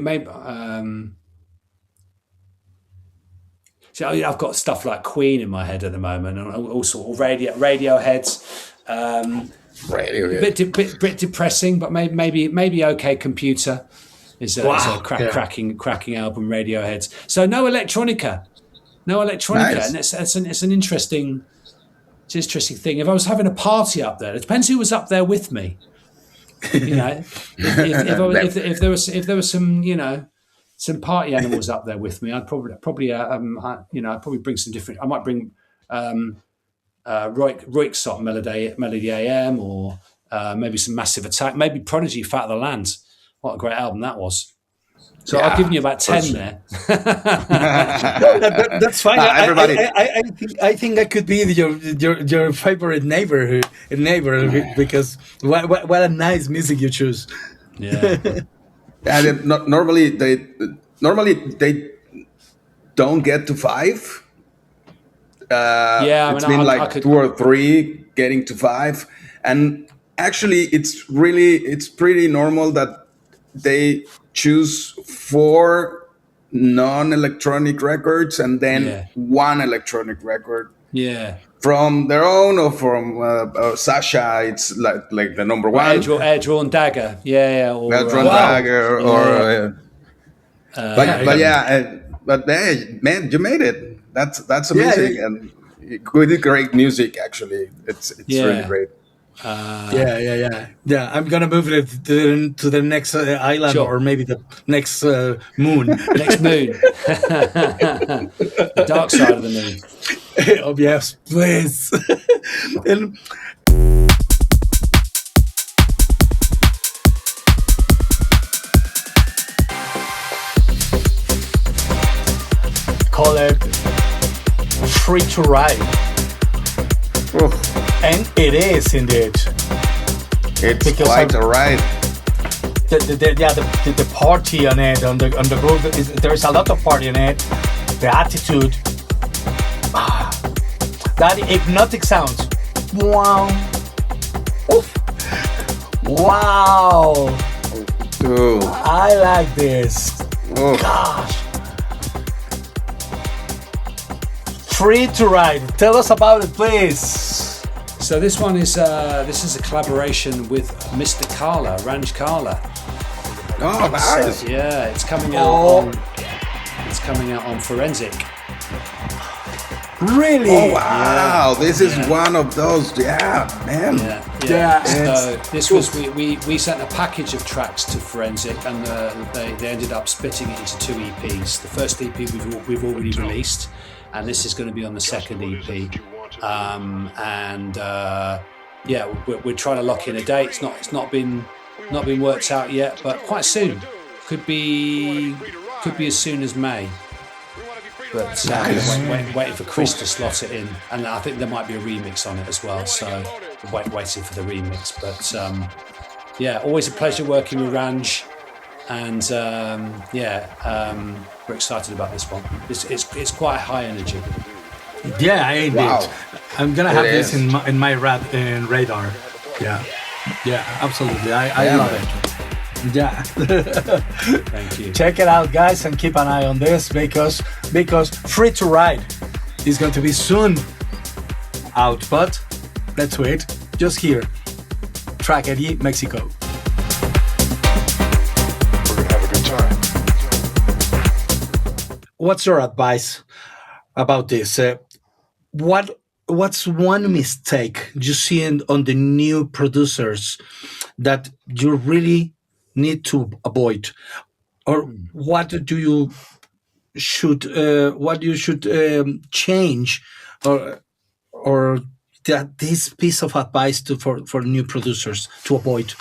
I've got stuff like Queen in my head at the moment, and all sort of Radioheads. Radiohead. Bit depressing, but maybe OK Computer is a cracking album. Radioheads. So no electronica, nice. And it's an interesting thing. If I was having a party up there, it depends who was up there with me. If there was some party animals up there with me, I'd probably bring some different. I might bring Roixop Melody AM, or maybe some Massive Attack, maybe Prodigy, Fat of the Land. What a great album that was. So I've given you about 10 there. That's fine. Everybody. I think I could be your favorite neighbor because what a nice music you choose. Yeah. And normally they don't get to 5. It's been like 2 or 3 getting to 5, and actually it's pretty normal that they choose 4 non-electronic records and then 1 electronic record. Yeah. From their own or from Sasha, it's like the number 1. Air Drawn Dagger. Yeah. Air Drawn Dagger. But hey, man, you made it. That's amazing, and really great music. Actually, it's really great. I'm gonna move it to the next island, or maybe the next moon. Next moon. The dark side of the moon. Oh yes, please. And call it Free to Ride. Oof. And it is indeed. It's because quite a ride. The party on it, on the groove. There's a lot of party on it. The attitude. That hypnotic sound. Wow. Oof. Wow. Ooh. I like this. Ooh. Gosh. Free to Ride. Tell us about it, please. So this one is a collaboration with Mr. Kaler, Ranj Kaler. Oh, nice. It's coming out. It's coming out on Forensic. Really? Oh wow! This is one of those. Yeah, man. Yeah. So this was we sent a package of tracks to Forensic, and they ended up splitting it into 2 EPs. The first EP we've already released, and this is going to be on the second EP. We're trying to lock in a date. It's not been worked out yet, but quite soon. Could be as soon as May. but waiting for Chris to slot it in, and I think there might be a remix on it as well. So waiting for the remix. But always a pleasure working with Ranj, and we're excited about this one. It's quite high energy. Yeah, I did. I'm gonna have this in my radar. Yeah, absolutely. I love it. Yeah. Thank you. Check it out, guys, and keep an eye on this because Free to Ride is going to be soon out. But let's wait. Just here, TRKIDMexico. We're gonna have a good time. What's your advice about this? What's one mistake you see on the new producers that you really need to avoid, or what you should change, or that this piece of advice for new producers to avoid?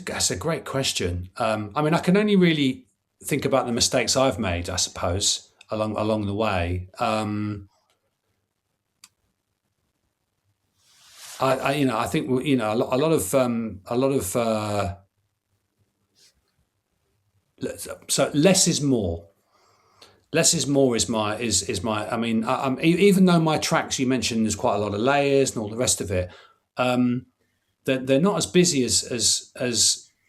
That's a great question. I mean, I can only really think about the mistakes I've made, I suppose, along the way. I think a lot of so less is more. Less is more is my. I mean, even though my tracks you mentioned there's quite a lot of layers and all the rest of it. They're not as busy as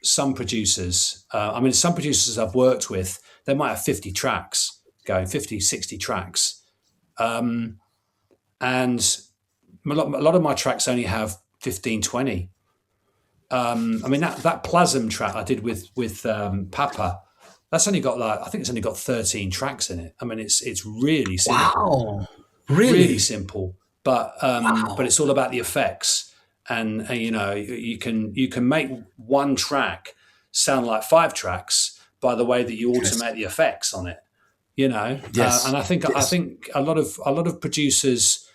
some producers. I mean, some producers I've worked with, they might have 50 tracks going, 50, 60 tracks. And a lot of my tracks only have 15, 20. I mean, that Plasm track I did with Pappa, that's only got I think it's only got 13 tracks in it. I mean, it's really simple. Wow. Really simple. But it's all about the effects. And you can make one track sound like 5 tracks by the way that you automate the effects on it. And I think a lot of producers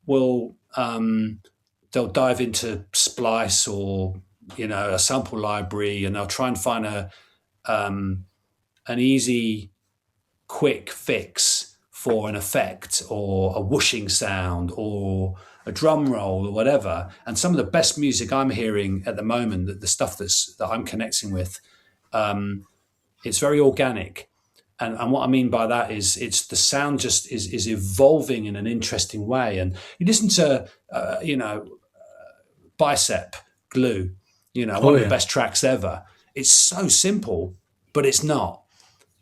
will they'll dive into Splice or a sample library, and they'll try and find an easy, quick fix for an effect or a whooshing sound or a drum roll or whatever. And some of the best music I'm hearing at the moment, the stuff that I'm connecting with, it's very organic. And what I mean by that is it's the sound just is evolving in an interesting way. And you listen to, Bicep Glue, one of the best tracks ever. It's so simple, but it's not.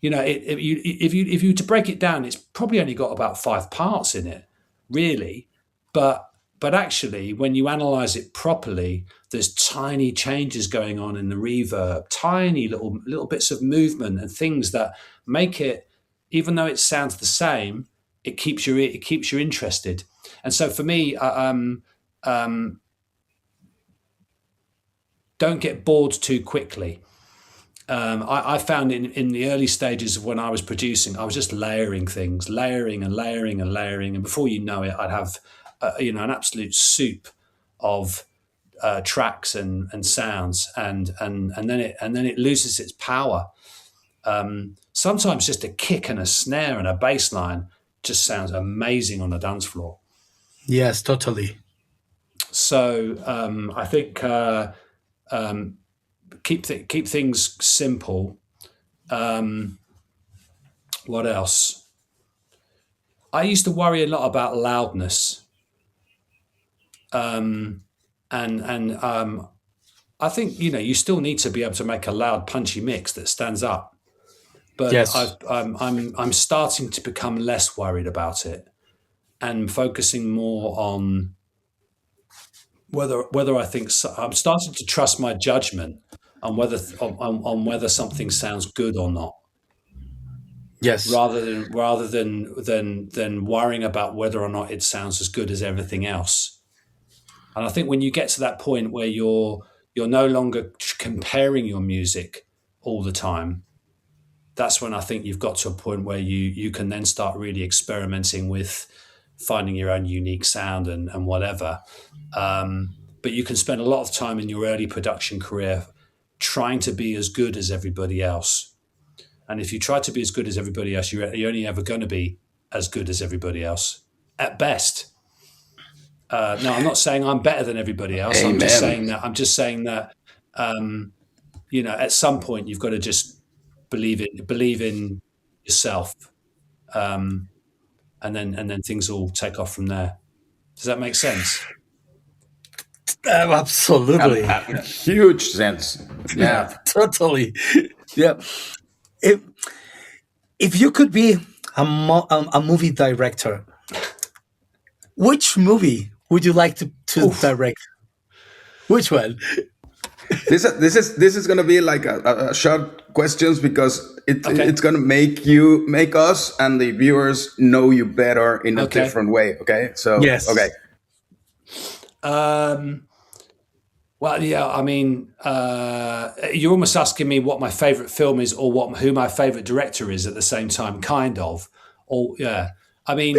If you to break it down, it's probably only got about 5 parts in it, really. But actually, when you analyze it properly, there's tiny changes going on in the reverb, tiny little bits of movement and things that make it, even though it sounds the same, it keeps you interested. And so for me, don't get bored too quickly. I found in the early stages of when I was producing, I was just layering things, layering, and before you know it, I'd have an absolute soup of tracks and sounds, and then it loses its power. Sometimes just a kick and a snare and a bass line just sounds amazing on the dance floor. Yes, totally. So I think keep things simple. What else? I used to worry a lot about loudness. And I think you still need to be able to make a loud, punchy mix that stands up. But yes. I'm starting to become less worried about it, and focusing more on whether I think I'm starting to trust my judgment on whether something sounds good or not. Yes. Rather than worrying about whether or not it sounds as good as everything else. And I think when you get to that point where you're no longer comparing your music all the time, that's when I think you've got to a point where you can then start really experimenting with finding your own unique sound and whatever. but you can spend a lot of time in your early production career trying to be as good as everybody else. And if you try to be as good as everybody else, you're only ever going to be as good as everybody else at best. No, I'm not saying I'm better than everybody else. Amen. I'm just saying that, at some point you've got to just believe in yourself, and then things will take off from there. Does that make sense? Absolutely. Huge sense. Yeah. Totally. Yeah. If you could be a movie director, which movie would you like to direct? Which one? This is going to be like a short questions because it's going to make us and the viewers know you better in a different way. Okay. So yes. Okay. Well, yeah. I mean, you're almost asking me what my favorite film is, or who my favorite director is at the same time. Kind of. Or yeah. I mean,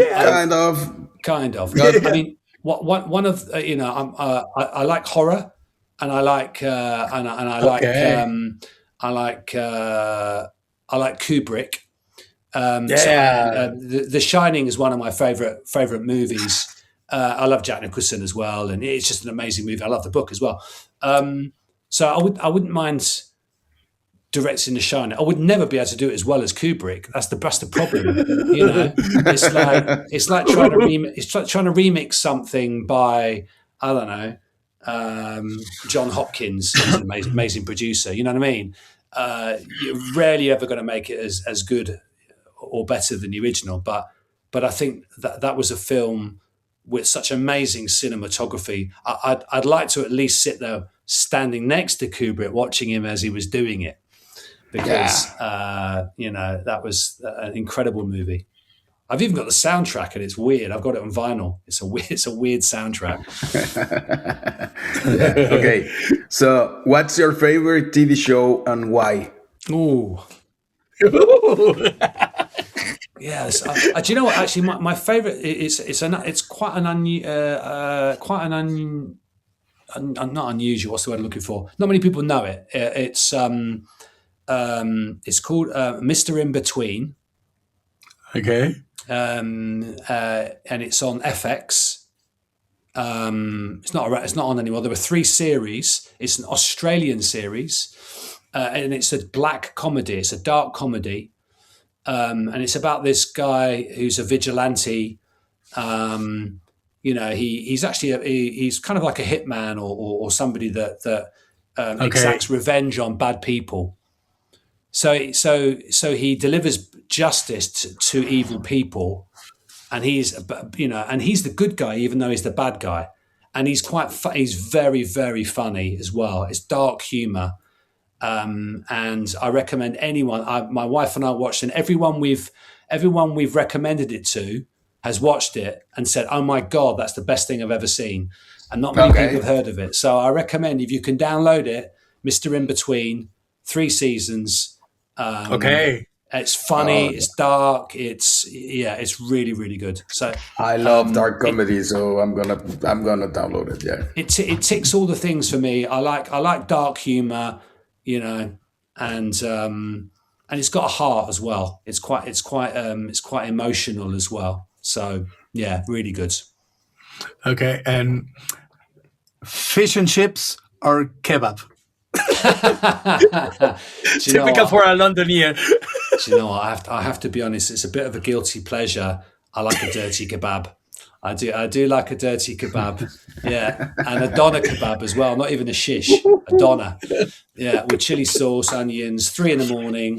kind of. I mean, one of I like horror, and I like I like Kubrick. The Shining is one of my favorite movies. I love Jack Nicholson as well, and it's just an amazing movie. I love the book as well. So I wouldn't mind directing The Shining. I would never be able to do it as well as Kubrick. That's the problem. It's like trying to remix something by, I don't know, John Hopkins, who's an amazing producer. You know what I mean? You're rarely ever going to make it as good or better than the original. But I think that was a film with such amazing cinematography. I'd like to at least sit there standing next to Kubrick, watching him as he was doing it, because that was an incredible movie. I've even got the soundtrack, and it's weird. I've got it on vinyl. It's a weird soundtrack. Okay, so what's your favorite TV show and why? Ooh. Yes, do you know what? Actually, my favorite it's quite not unusual. What's the word I'm looking for? Not many people know it. It's called Mr. In Between. Okay. And it's on FX. It's not on anymore. There were 3 series. It's an Australian series, and it's a black comedy. It's a dark comedy. And it's about this guy who's a vigilante. He's actually he's kind of like a hitman or somebody that exacts revenge on bad people. So he delivers justice to evil people, and he's the good guy even though he's the bad guy, and he's he's very, very funny as well. It's dark humor. And I recommend anyone. My wife and I watched it, and everyone we've recommended it to has watched it and said, "Oh my God, that's the best thing I've ever seen." And not many people have heard of it. So I recommend, if you can download it, Mr. In Between, 3 seasons. It's funny. It's dark. It's really, really good. So I love dark comedy, so I'm gonna download it. Yeah, it ticks all the things for me. I like dark humor. And it's got a heart as well. It's quite emotional as well. So yeah, really good. Okay, and fish and chips or kebab? Typical for a Londoner. Do you know what? I have to be honest. It's a bit of a guilty pleasure. I like a dirty kebab. I do like a dirty kebab, yeah, and a doner kebab as well. Not even a shish, a doner, yeah, with chili sauce, onions. 3 a.m.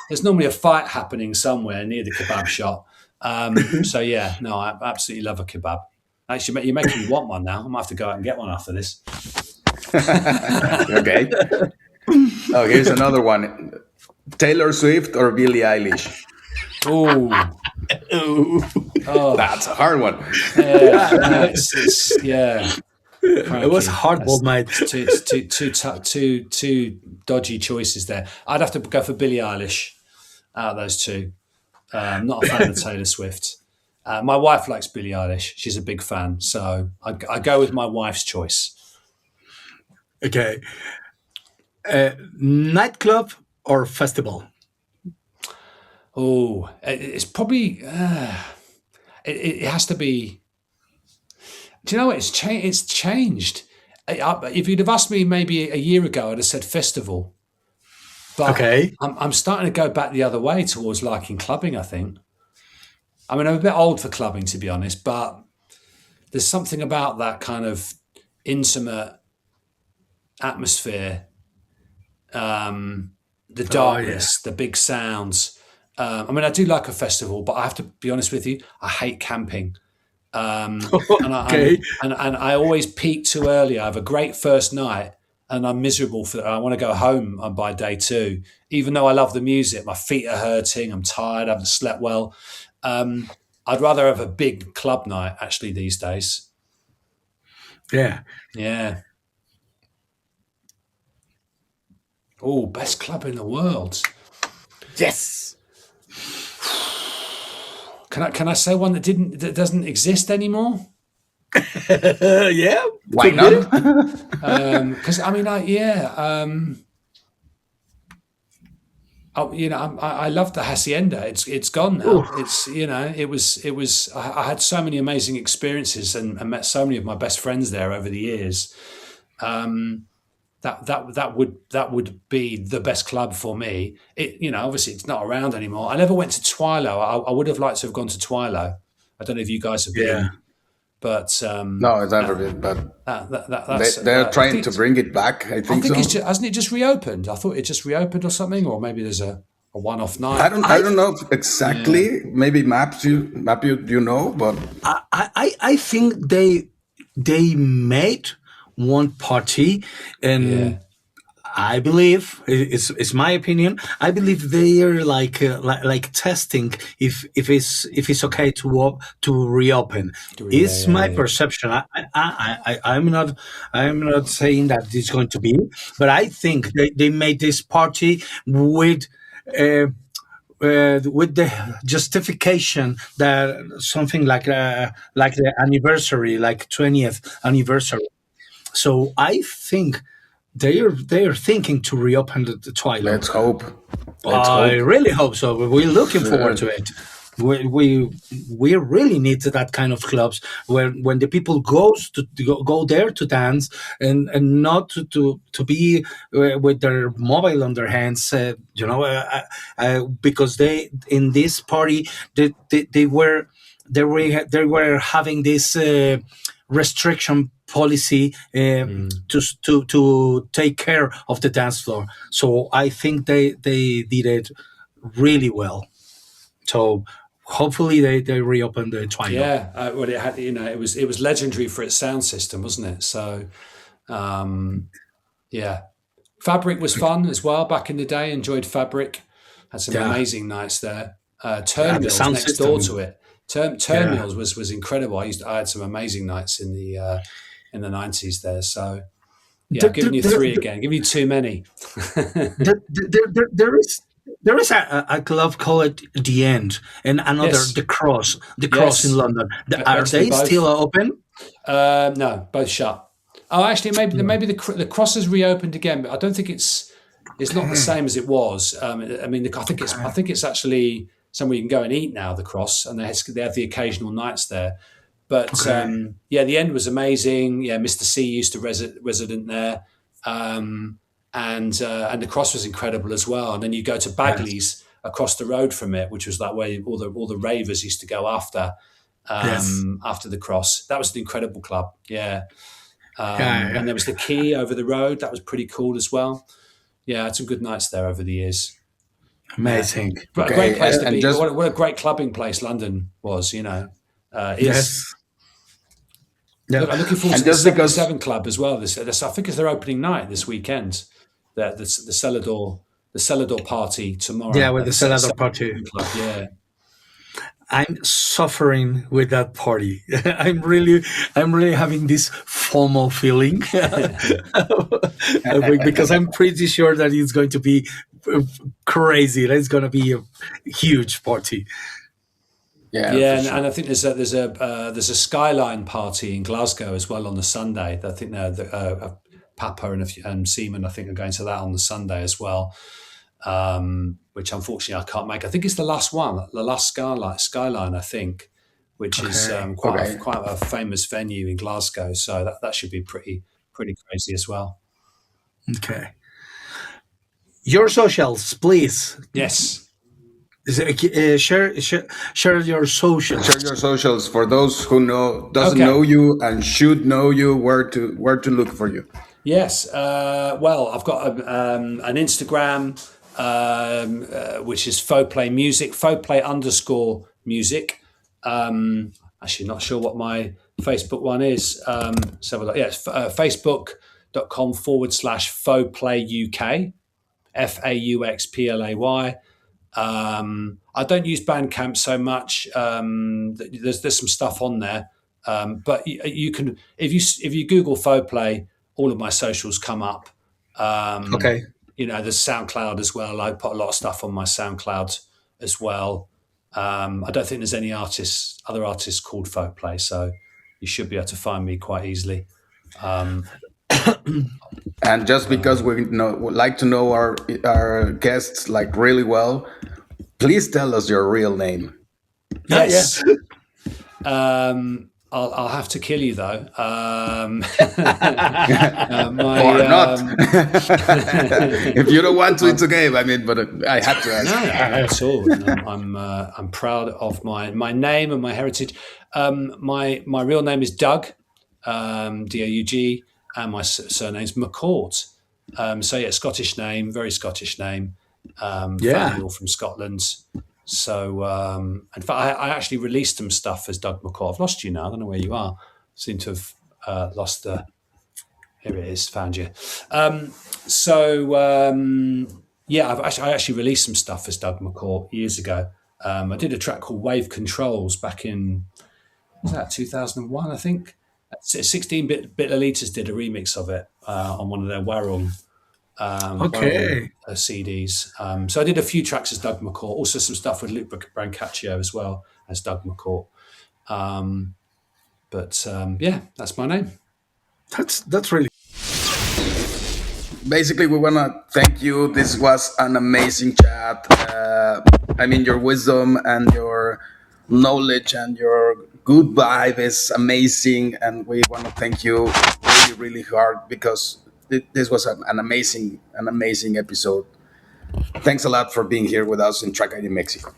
There's normally a fight happening somewhere near the kebab shop. So yeah, no, I absolutely love a kebab. Actually, you're making me want one now. I might have to go out and get one after this. Okay. Oh, here's another one: Taylor Swift or Billie Eilish? Oh, that's a hard one. It was hardball, mate. Two dodgy choices there. I'd have to go for Billie Eilish out of those two. I'm not a fan of Taylor Swift. My wife likes Billie Eilish. She's a big fan, so I go with my wife's choice. Okay. Nightclub or festival? Oh, it's probably it has to be. Do you know what? It's changed. If you'd have asked me maybe a year ago, I'd have said festival. But Okay. I'm starting to go back the other way towards liking clubbing, I think. I mean, I'm a bit old for clubbing, to be honest, but there's something about that kind of intimate atmosphere, the darkness, the big sounds. I mean, I do like a festival, but I have to be honest with you, I hate camping. Okay. And I always peak too early. I have a great first night and I'm miserable for that. I want to go home by day 2. Even though I love the music, my feet are hurting, I'm tired, I haven't slept well. I'd rather have a big club night actually these days. Yeah. Yeah. Oh, best club in the world. Yes. Can I say one that doesn't exist anymore? Yeah. Why not? Because I mean, I love the hacienda. It's gone now. Oof. It's it was. I had so many amazing experiences and met so many of my best friends there over the years. That would be the best club for me. Obviously it's not around anymore. I never went to Twilo. I would have liked to have gone to Twilo. I don't know if you guys have been, but No, it's never been. But they're trying to bring it back. I think so. Hasn't it just reopened? I thought it just reopened or something, or maybe there's a one-off night. I don't know exactly. Yeah. Maybe you know, but I think they made one party, and I believe it's my opinion. I believe they are like testing if it's okay to reopen. It's my perception. I'm not saying that it's going to be, but I think they made this party with the justification that something like the anniversary, like 20th anniversary. So I think they are thinking to reopen the Twilight. Let's hope. I really hope so. We're looking forward to it. We really need that kind of clubs when the people go there to dance and not to be with their mobile on their hands, because they in this party they were having this restriction policy to take care of the dance floor. So I think they did it really well. So hopefully they reopen the Twilight. Yeah, well, it had, it was legendary for its sound system, wasn't it? So, Fabric was fun as well back in the day. Enjoyed Fabric. Had some amazing nights there. Turnmills next door to it. Turnmills was incredible. I had some amazing nights in the 90s there. So giving you 3 again. Give you too many. There is a club called The End and another The Cross in London. Are they still open? No, both shut. Oh, actually, maybe the Cross has reopened again, but I don't think it's not the same as it was. I think it's actually somewhere you can go and eat now, the Cross, and they have the occasional nights there. But The End was amazing. Yeah, Mr. C used to resident there, and the Cross was incredible as well. And then you go to Bagley's across the road from it, which was that way all the ravers used to go after the Cross. That was an incredible club. Yeah. And there was the Key over the road. That was pretty cool as well. Yeah, I had some good nights there over the years. Amazing. Yeah. A great place to be. What a great clubbing place London was, Yes. Yeah. I'm looking forward to the 77 Club as well. I think it's their opening night this weekend. The Celador party tomorrow. Yeah, with the Celador party. Club, yeah. I'm suffering with that party. I'm really having this FOMO feeling because I'm pretty sure that it's going to be crazy. That it's going to be a huge party. Yeah, Yeah, for sure. and I think there's a Skyline party in Glasgow as well on the Sunday. I think Papa and Simon, I think, are going to that on the Sunday as well. Which unfortunately I can't make. I think it's the last one, the last Skyline, I think, which is Okay. quite a famous venue in Glasgow. So that should be pretty crazy as well. Okay. Your socials, please. Yes. Share your socials. Share your socials for those who doesn't Okay. know you and should know you, where to look for you. Yes. Well, I've got an Instagram, which is Fauxplay Music, Fauxplay_music. Actually, not sure what my Facebook one is. So it's facebook.com/Fauxplay UK, FAUXPLAY. I don't use Bandcamp so much. There's some stuff on there, but you can if you Google Fauxplay, all of my socials come up. Okay. There's SoundCloud as well. I put a lot of stuff on my SoundCloud as well. I don't think there's any other artists called Fauxplay, so you should be able to find me quite easily. And just because we would like to know our guests like really well, please tell us your real name. Yes. I'll have to kill you though. Or not. If you don't want to, it's okay. I mean, but I had to ask. No, not at all. I'm proud of my name and my heritage. My real name is Doug, Doug, and my surname's McCourt. Scottish name, very Scottish name. Family all from Scotland. So, in fact, I actually released some stuff as Doug McCourt. I've lost you now. I don't know where you are. Seem to have lost the. Here it is. Found you. I actually released some stuff as Doug McCourt years ago. I did a track called Wave Controls back in 2001, I think. 16-bit Lolitas did a remix of it on one of their Warung. CDs. So I did a few tracks as Doug McCourt, also some stuff with Luke Brancaccio as well as Doug McCourt. That's my name. That's really. Basically, we want to thank you. This was an amazing chat. Your wisdom and your knowledge and your good vibe is amazing, and we want to thank you really, really hard because this was an amazing episode. Thanks a lot for being here with us in TRKIDMexico.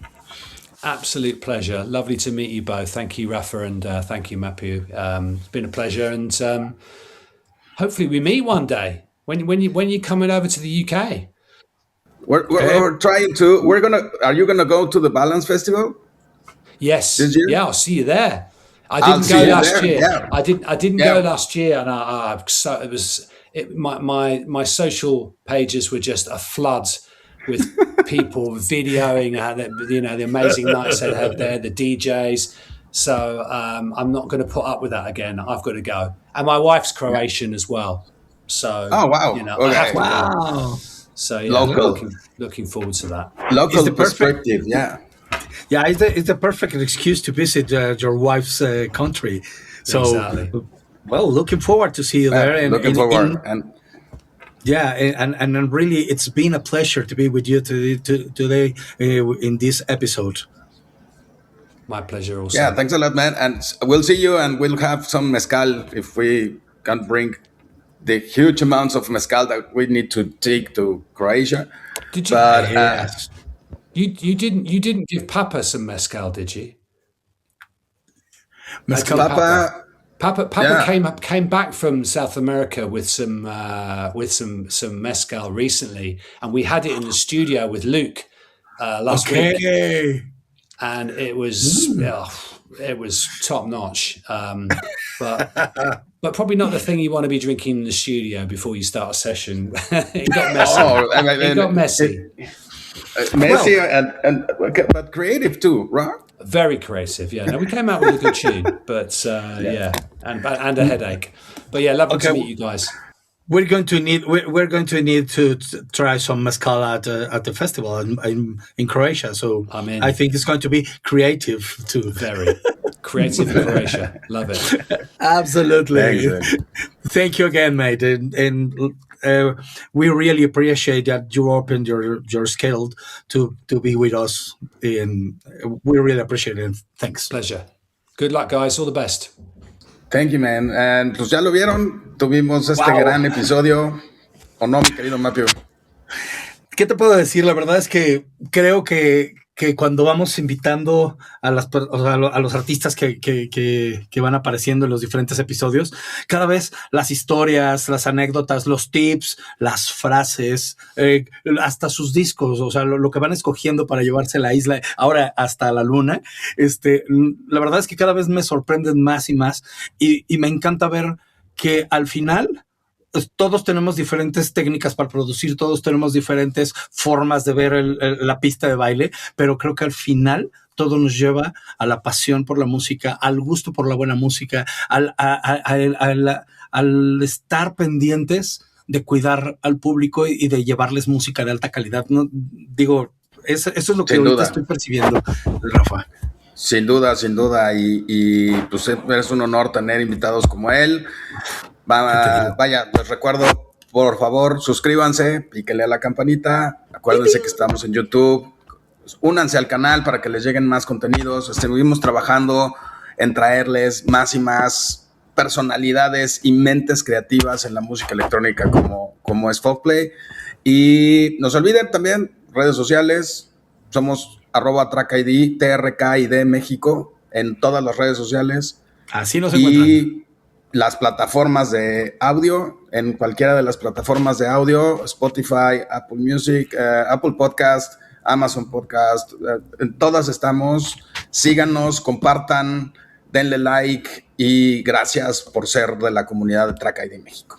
Absolute pleasure. Lovely to meet you both. Thank you, Rafa, and thank you, Mapu. It's been a pleasure, and hopefully we meet one day when you're coming over to the UK. We're trying to. Are you gonna go to the Balance Festival? Yes. This year? Yeah, I'll see you there. I didn't go last year. Yeah. I didn't go last year, and my social pages were just a flood with people videoing the amazing nights they had there, the DJs. So I'm not going to put up with that again. I've got to go, and my wife's Croatian as well. So wow, I have to Wow. go. So looking forward to that. Local the perspective, Yeah, it's the perfect excuse to visit your wife's country. So, Exactly. well, looking forward to see you there. looking forward. And really, it's been a pleasure to be with you today in this episode. My pleasure also. Yeah, thanks a lot, man. And we'll see you, and we'll have some mezcal if we can bring the huge amounts of mezcal that we need to take to Croatia. Did you? But Yes. You didn't give Papa some mezcal, did you? Mezcal. Papa, Papa came back from South America with some mezcal recently, and we had it in the studio with Luke last week, and it was top notch. But probably not the thing you want to be drinking in the studio before you start a session. It got messy. It got messy. Messy but creative too, right? Very creative, yeah. No, we came out with a good tune, but and a headache. But yeah, lovely to meet you guys. we're going to need to try some mezcal at the festival in Croatia. So I think it's going to be creative too. Very creative in Croatia. Love it. Absolutely. Excellent. Thank you again, mate. And we really appreciate that you opened your schedule to be with us. And we really appreciate it. Thanks. Pleasure. Good luck, guys. All the best. Thank you, man. And pues ya lo vieron, tuvimos este gran episodio. ¿O no, mi querido Mapio? ¿Qué te puedo decir? La verdad es que creo que cuando vamos invitando a los artistas que van apareciendo en los diferentes episodios, cada vez las historias, las anécdotas, los tips, las frases, hasta sus discos, o sea, lo que van escogiendo para llevarse a la isla, ahora hasta la luna, la verdad es que cada vez me sorprenden más y más, y me encanta ver que al final todos tenemos diferentes técnicas para producir, todos tenemos diferentes formas de ver la pista de baile, pero creo que al final todo nos lleva a la pasión por la música, al gusto por la buena música, al estar pendientes de cuidar al público y de llevarles música de alta calidad. No digo, eso es lo que ahorita estoy percibiendo, Rafa. Sin duda, y pues es un honor tener invitados como él. Vaya, les recuerdo, por favor, suscríbanse, píquenle a la campanita, acuérdense que estamos en YouTube, únanse al canal para que les lleguen más contenidos. Estuvimos trabajando en traerles más y más personalidades y mentes creativas en la música electrónica como es Fauxplay. Y no se olviden también, redes sociales, somos @TRKIDMexico en todas las redes sociales. Así nos encuentran. Y las plataformas de audio, en cualquiera de las plataformas de audio, Spotify, Apple Music, Apple Podcast, Amazon Podcast, en todas estamos. Síganos, compartan, denle like y gracias por ser de la comunidad de TRKIDMexico.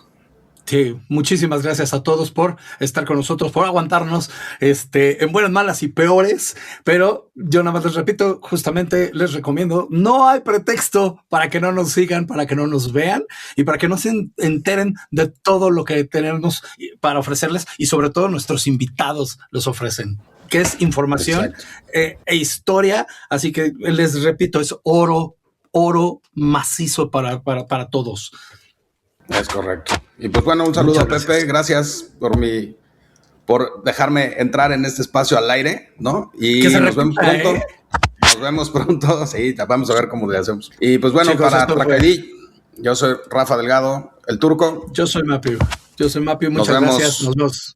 Sí, muchísimas gracias a todos por estar con nosotros, por aguantarnos en buenas, malas y peores, pero yo nada más les repito, justamente les recomiendo, no hay pretexto para que no nos sigan, para que no nos vean y para que no se enteren de todo lo que tenemos para ofrecerles y sobre todo nuestros invitados los ofrecen, que es información e historia, así que les repito, es oro macizo para todos. Es correcto. Y pues bueno, un saludo a Pepe, gracias por dejarme entrar en este espacio al aire, ¿no? Y nos vemos pronto. Nos vemos pronto, sí, vamos a ver cómo le hacemos. Y pues bueno, chicos, para TRKID, yo soy Rafa Delgado, el Turco. Yo soy Mapio, muchas gracias, nos vemos.